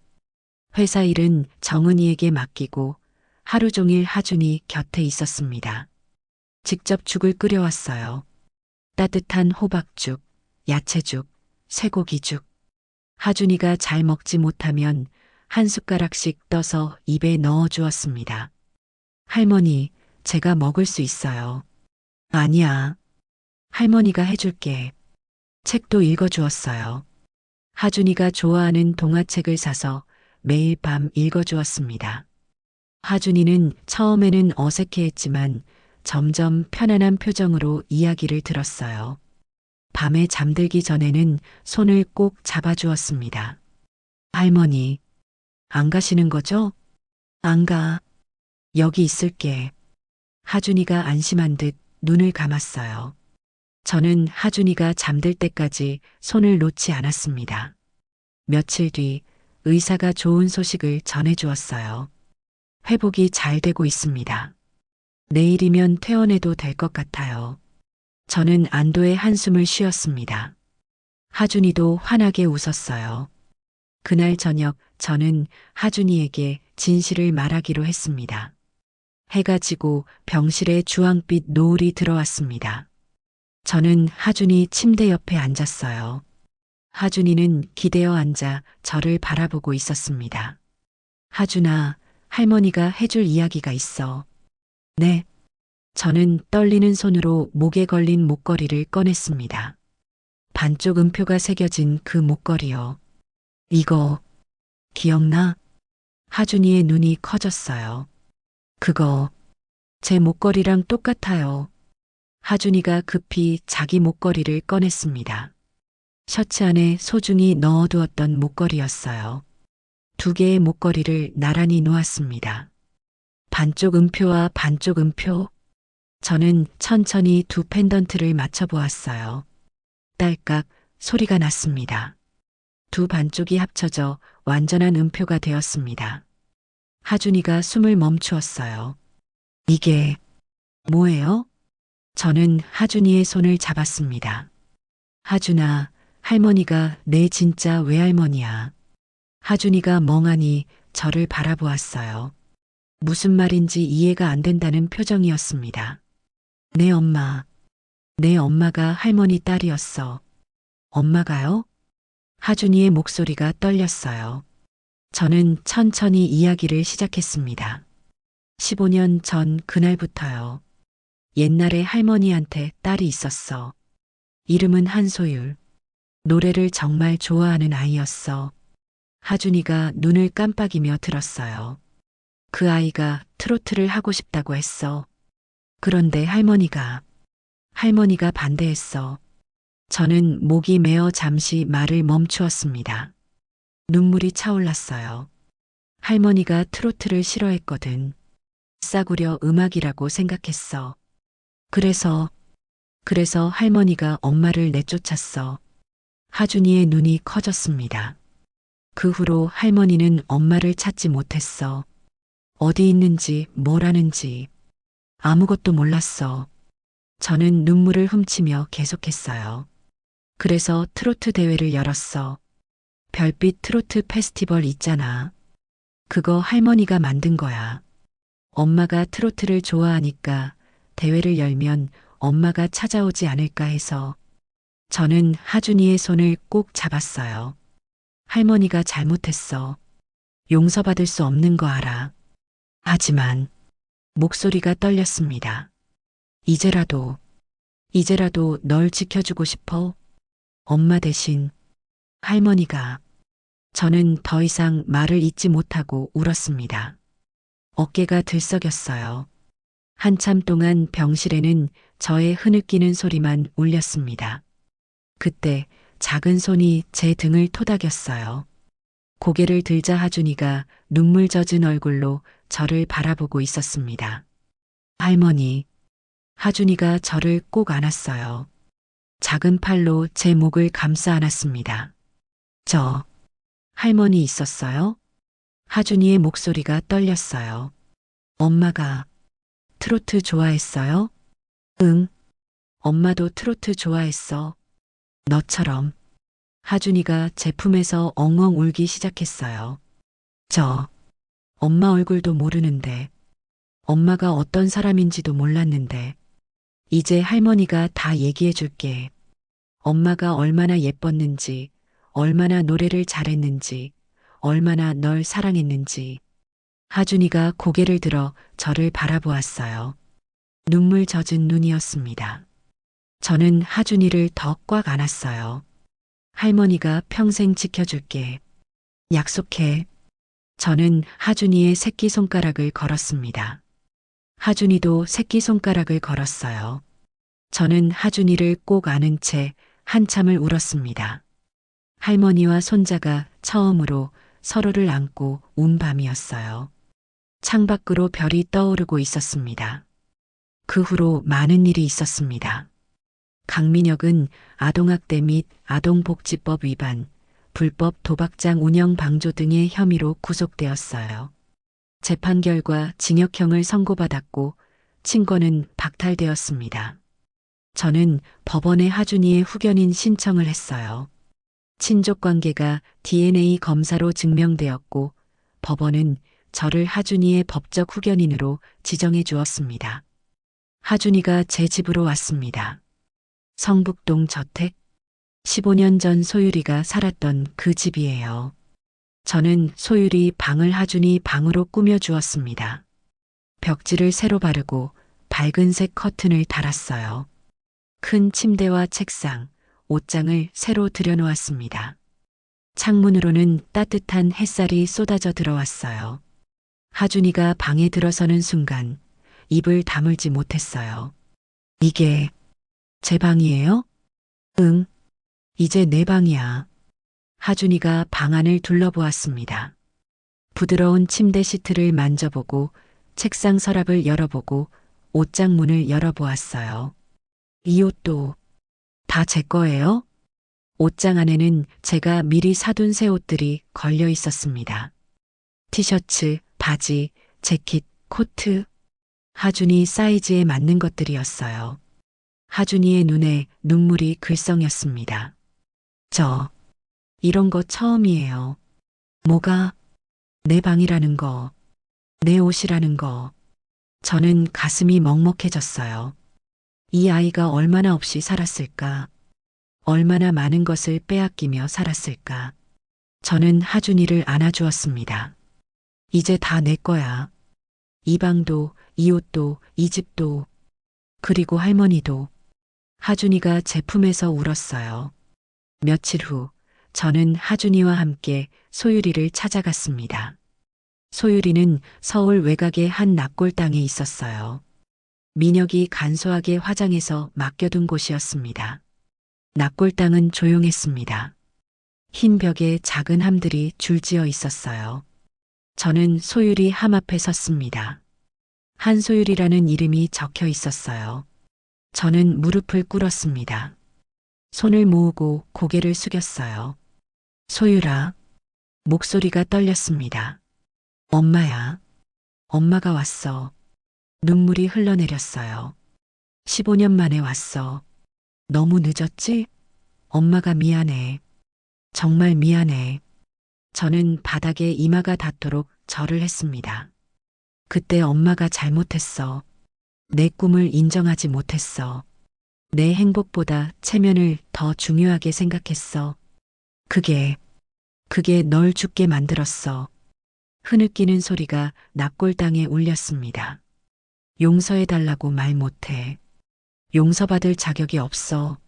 회사 일은 정은이에게 맡기고 하루 종일 하준이 곁에 있었습니다. 직접 죽을 끓여왔어요. 따뜻한 호박죽, 야채죽, 쇠고기죽. 하준이가 잘 먹지 못하면 한 숟가락씩 떠서 입에 넣어 주었습니다. 할머니, 제가 먹을 수 있어요. 아니야. 할머니가 해줄게. 책도 읽어 주었어요. 하준이가 좋아하는 동화책을 사서 매일 밤 읽어 주었습니다. 하준이는 처음에는 어색해했지만 점점 편안한 표정으로 이야기를 들었어요. 밤에 잠들기 전에는 손을 꼭 잡아주었습니다. 할머니, 안 가시는 거죠? 안 가. 여기 있을게. 하준이가 안심한 듯 눈을 감았어요. 저는 하준이가 잠들 때까지 손을 놓지 않았습니다. 며칠 뒤 의사가 좋은 소식을 전해주었어요. 회복이 잘 되고 있습니다. 내일이면 퇴원해도 될 것 같아요. 저는 안도의 한숨을 쉬었습니다. 하준이도 환하게 웃었어요. 그날 저녁 저는 하준이에게 진실을 말하기로 했습니다. 해가 지고 병실에 주황빛 노을이 들어왔습니다. 저는 하준이 침대 옆에 앉았어요. 하준이는 기대어 앉아 저를 바라보고 있었습니다. 하준아, 할머니가 해줄 이야기가 있어. 네. 저는 떨리는 손으로 목에 걸린 목걸이를 꺼냈습니다. 반쪽 음표가 새겨진 그 목걸이요. 이거, 기억나? 하준이의 눈이 커졌어요. 그거, 제 목걸이랑 똑같아요. 하준이가 급히 자기 목걸이를 꺼냈습니다. 셔츠 안에 소중히 넣어두었던 목걸이였어요. 두 개의 목걸이를 나란히 놓았습니다. 반쪽 음표와 반쪽 음표. 저는 천천히 두 펜던트를 맞춰보았어요. 딸깍 소리가 났습니다. 두 반쪽이 합쳐져 완전한 음표가 되었습니다. 하준이가 숨을 멈추었어요. 이게 뭐예요? 저는 하준이의 손을 잡았습니다. 하준아, 할머니가 내 진짜 외할머니야. 하준이가 멍하니 저를 바라보았어요. 무슨 말인지 이해가 안 된다는 표정이었습니다. 내 엄마, 내 엄마가 할머니 딸이었어. 엄마가요? 하준이의 목소리가 떨렸어요. 저는 천천히 이야기를 시작했습니다. 15년 전 그날부터요. 옛날에 할머니한테 딸이 있었어. 이름은 한소율. 노래를 정말 좋아하는 아이였어. 하준이가 눈을 깜빡이며 들었어요. 그 아이가 트로트를 하고 싶다고 했어. 그런데 할머니가 반대했어. 저는 목이 메어 잠시 말을 멈추었습니다. 눈물이 차올랐어요. 할머니가 트로트를 싫어했거든. 싸구려 음악이라고 생각했어. 그래서 할머니가 엄마를 내쫓았어. 하준이의 눈이 커졌습니다. 그 후로 할머니는 엄마를 찾지 못했어. 어디 있는지 뭘 하는지 아무것도 몰랐어. 저는 눈물을 훔치며 계속했어요. 그래서 트로트 대회를 열었어. 별빛 트로트 페스티벌 있잖아. 그거 할머니가 만든 거야. 엄마가 트로트를 좋아하니까 대회를 열면 엄마가 찾아오지 않을까 해서. 저는 하준이의 손을 꼭 잡았어요. 할머니가 잘못했어. 용서받을 수 없는 거 알아. 하지만 목소리가 떨렸습니다. 이제라도 널 지켜주고 싶어. 엄마 대신 할머니가. 저는 더 이상 말을 잇지 못하고 울었습니다. 어깨가 들썩였어요. 한참 동안 병실에는 저의 흐느끼는 소리만 울렸습니다. 그때 작은 손이 제 등을 토닥였어요. 고개를 들자 하준이가 눈물 젖은 얼굴로 저를 바라보고 있었습니다. 할머니, 하준이가 저를 꼭 안았어요. 작은 팔로 제 목을 감싸 안았습니다. 저, 할머니 있었어요? 하준이의 목소리가 떨렸어요. 엄마가 트로트 좋아했어요? 응, 엄마도 트로트 좋아했어. 너처럼. 하준이가 제 품에서 엉엉 울기 시작했어요. 저, 엄마 얼굴도 모르는데, 엄마가 어떤 사람인지도 몰랐는데, 이제 할머니가 다 얘기해 줄게. 엄마가 얼마나 예뻤는지, 얼마나 노래를 잘했는지, 얼마나 널 사랑했는지. 하준이가 고개를 들어 저를 바라보았어요. 눈물 젖은 눈이었습니다. 저는 하준이를 더 꽉 안았어요. 할머니가 평생 지켜줄게. 약속해. 저는 하준이의 새끼손가락을 걸었습니다. 하준이도 새끼손가락을 걸었어요. 저는 하준이를 꼭 안은 채 한참을 울었습니다. 할머니와 손자가 처음으로 서로를 안고 운 밤이었어요. 창밖으로 별이 떠오르고 있었습니다. 그 후로 많은 일이 있었습니다. 강민혁은 아동학대 및 아동복지법 위반, 불법 도박장 운영 방조 등의 혐의로 구속되었어요. 재판 결과 징역형을 선고받았고 친권은 박탈되었습니다. 저는 법원에 하준이의 후견인 신청을 했어요. 친족 관계가 DNA 검사로 증명되었고 법원은 저를 하준이의 법적 후견인으로 지정해 주었습니다. 하준이가 제 집으로 왔습니다. 성북동 저택, 15년 전 소율이가 살았던 그 집이에요. 저는 소율이 방을 하준이 방으로 꾸며 주었습니다. 벽지를 새로 바르고 밝은색 커튼을 달았어요. 큰 침대와 책상, 옷장을 새로 들여놓았습니다. 창문으로는 따뜻한 햇살이 쏟아져 들어왔어요. 하준이가 방에 들어서는 순간 입을 다물지 못했어요. 이게 제 방이에요? 응, 이제 내 방이야. 하준이가 방 안을 둘러보았습니다. 부드러운 침대 시트를 만져보고 책상 서랍을 열어보고 옷장 문을 열어보았어요. 이 옷도 다 제 거예요? 옷장 안에는 제가 미리 사둔 새 옷들이 걸려 있었습니다. 티셔츠, 바지, 재킷, 코트. 하준이 사이즈에 맞는 것들이었어요. 하준이의 눈에 눈물이 글썽였습니다. 저, 이런 거 처음이에요. 뭐가? 내 방이라는 거, 내 옷이라는 거. 저는 가슴이 먹먹해졌어요. 이 아이가 얼마나 없이 살았을까? 얼마나 많은 것을 빼앗기며 살았을까? 저는 하준이를 안아주었습니다. 이제 다 내 거야. 이 방도, 이 옷도, 이 집도, 그리고 할머니도. 하준이가 제 품에서 울었어요. 며칠 후, 저는 하준이와 함께 소율이를 찾아갔습니다. 소율이는 서울 외곽의 한 납골 땅에 있었어요. 민혁이 간소하게 화장해서 맡겨둔 곳이었습니다. 납골 땅은 조용했습니다. 흰 벽에 작은 함들이 줄지어 있었어요. 저는 소율이 함 앞에 섰습니다. 한소율이라는 이름이 적혀 있었어요. 저는 무릎을 꿇었습니다. 손을 모으고 고개를 숙였어요. 소율아, 목소리가 떨렸습니다. 엄마야, 엄마가 왔어. 눈물이 흘러내렸어요. 15년 만에 왔어. 너무 늦었지? 엄마가 미안해. 정말 미안해. 저는 바닥에 이마가 닿도록 절을 했습니다. 그때 엄마가 잘못했어. 내 꿈을 인정하지 못했어. 내 행복보다 체면을 더 중요하게 생각했어. 그게 널 죽게 만들었어. 흐느끼는 소리가 납골당에 울렸습니다. 용서해달라고 말 못해. 용서받을 자격이 없어.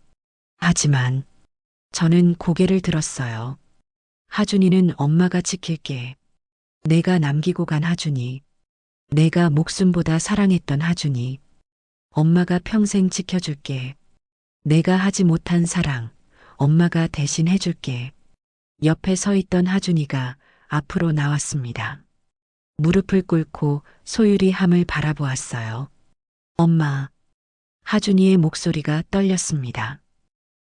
하지만 저는 고개를 들었어요. 하준이는 엄마가 지킬게. 내가 남기고 간 하준이. 내가 목숨보다 사랑했던 하준이. 엄마가 평생 지켜줄게. 내가 하지 못한 사랑, 엄마가 대신 해줄게. 옆에 서 있던 하준이가 앞으로 나왔습니다. 무릎을 꿇고 소율이 함을 바라보았어요. 엄마. 하준이의 목소리가 떨렸습니다.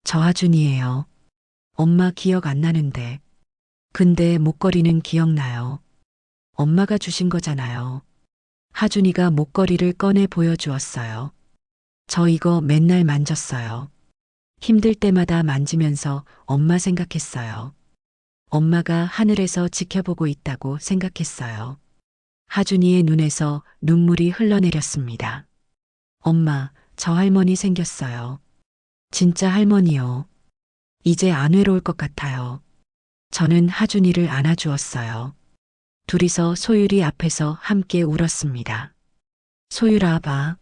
저 하준이에요. 엄마 기억 안 나는데. 근데 목걸이는 기억나요. 엄마가 주신 거잖아요. 하준이가 목걸이를 꺼내 보여주었어요. 저 이거 맨날 만졌어요. 힘들 때마다 만지면서 엄마 생각했어요. 엄마가 하늘에서 지켜보고 있다고 생각했어요. 하준이의 눈에서 눈물이 흘러내렸습니다. 엄마, 저 할머니 생겼어요. 진짜 할머니요. 이제 안 외로울 것 같아요. 저는 하준이를 안아주었어요. 둘이서 소율이 앞에서 함께 울었습니다. 소율아 봐.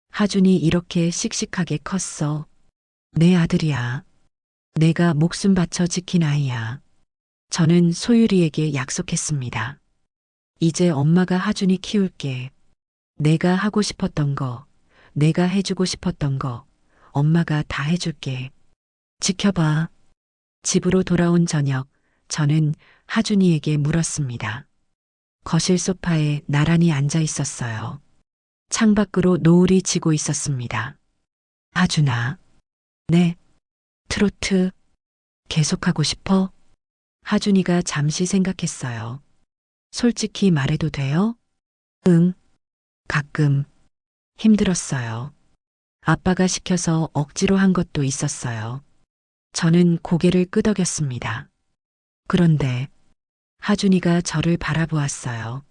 하준이 이렇게 씩씩하게 컸어. 내 아들이야. 내가 목숨 바쳐 지킨 아이야. 저는 소율이에게 약속했습니다. 이제 엄마가 하준이 키울게. 내가 하고 싶었던 거, 내가 해주고 싶었던 거, 엄마가 다 해줄게. 지켜봐. 집으로 돌아온 저녁, 저는 하준이에게 물었습니다. 거실 소파에 나란히 앉아 있었어요. 창밖으로 노을이 지고 있었습니다. 하준아. 네. 트로트. 계속하고 싶어? 하준이가 잠시 생각했어요. 솔직히 말해도 돼요? 응, 가끔 힘들었어요. 아빠가 시켜서 억지로 한 것도 있었어요. 저는 고개를 끄덕였습니다. 그런데 하준이가 저를 바라보았어요.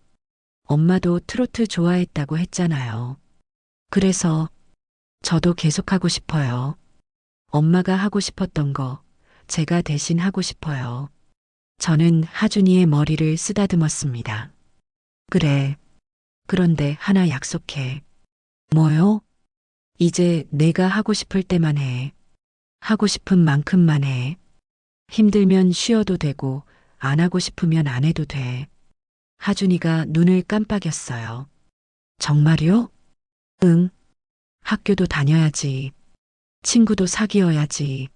엄마도 트로트 좋아했다고 했잖아요. 그래서 저도 계속하고 싶어요. 엄마가 하고 싶었던 거 제가 대신 하고 싶어요. 저는 하준이의 머리를 쓰다듬었습니다. 그래. 그런데 하나 약속해. 뭐요? 이제 내가 하고 싶을 때만 해. 하고 싶은 만큼만 해. 힘들면 쉬어도 되고 안 하고 싶으면 안 해도 돼. 하준이가 눈을 깜빡였어요. 정말요? 응. 학교도 다녀야지. 친구도 사귀어야지.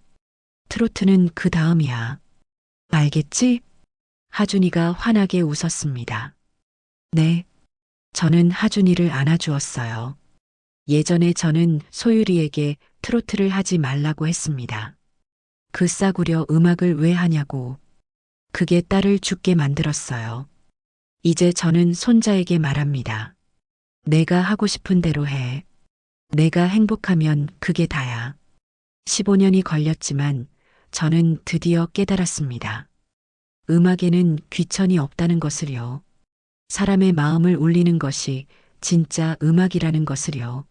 트로트는 그 다음이야. 알겠지? 하준이가 환하게 웃었습니다. 네. 저는 하준이를 안아주었어요. 예전에 저는 소율이에게 트로트를 하지 말라고 했습니다. 그 싸구려 음악을 왜 하냐고. 그게 딸을 죽게 만들었어요. 이제 저는 손자에게 말합니다. 내가 하고 싶은 대로 해. 내가 행복하면 그게 다야. 15년이 걸렸지만 저는 드디어 깨달았습니다. 음악에는 귀천이 없다는 것을요. 사람의 마음을 울리는 것이 진짜 음악이라는 것을요.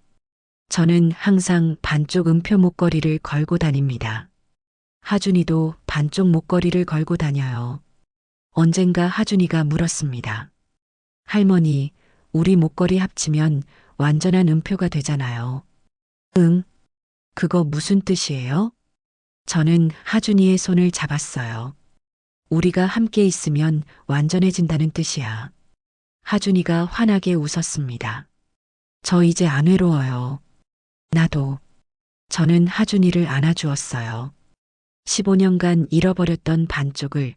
저는 항상 반쪽 음표 목걸이를 걸고 다닙니다. 하준이도 반쪽 목걸이를 걸고 다녀요. 언젠가 하준이가 물었습니다. 할머니, 우리 목걸이 합치면 완전한 음표가 되잖아요. 응, 그거 무슨 뜻이에요? 저는 하준이의 손을 잡았어요. 우리가 함께 있으면 완전해진다는 뜻이야. 하준이가 환하게 웃었습니다. 저 이제 안 외로워요. 나도. 저는 하준이를 안아주었어요. 15년간 잃어버렸던 반쪽을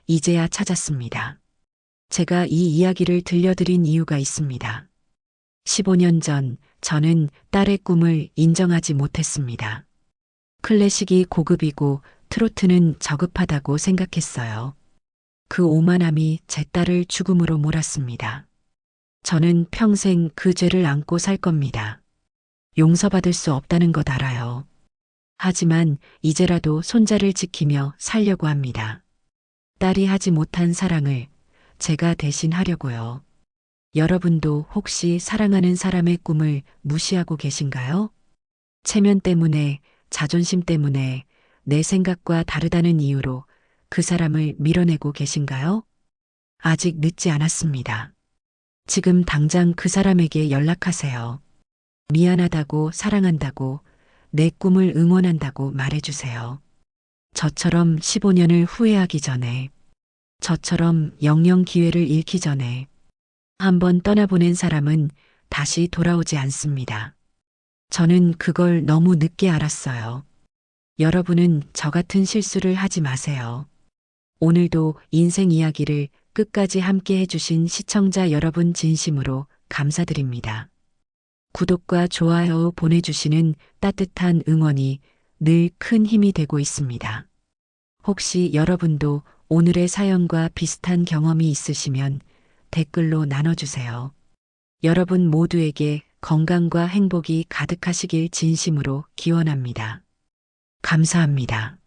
이제야 찾았습니다. 제가 이 이야기를 들려드린 이유가 있습니다. 15년 전 저는 딸의 꿈을 인정하지 못했습니다. 클래식이 고급이고 트로트는 저급하다고 생각했어요. 그 오만함이 제 딸을 죽음으로 몰았습니다. 저는 평생 그 죄를 안고 살 겁니다. 용서받을 수 없다는 것 알아요. 하지만 이제라도 손자를 지키며 살려고 합니다. 딸이 하지 못한 사랑을 제가 대신 하려고요. 여러분도 혹시 사랑하는 사람의 꿈을 무시하고 계신가요? 체면 때문에, 자존심 때문에, 내 생각과 다르다는 이유로 그 사람을 밀어내고 계신가요? 아직 늦지 않았습니다. 지금 당장 그 사람에게 연락하세요. 미안하다고, 사랑한다고, 내 꿈을 응원한다고 말해주세요. 저처럼 15년을 후회하기 전에, 저처럼 영영 기회를 잃기 전에, 한번 떠나보낸 사람은 다시 돌아오지 않습니다. 저는 그걸 너무 늦게 알았어요. 여러분은 저 같은 실수를 하지 마세요. 오늘도 인생 이야기를 끝까지 함께 해주신 시청자 여러분 진심으로 감사드립니다. 구독과 좋아요 보내주시는 따뜻한 응원이 늘 큰 힘이 되고 있습니다. 혹시 여러분도 오늘의 사연과 비슷한 경험이 있으시면 댓글로 나눠주세요. 여러분 모두에게 건강과 행복이 가득하시길 진심으로 기원합니다. 감사합니다.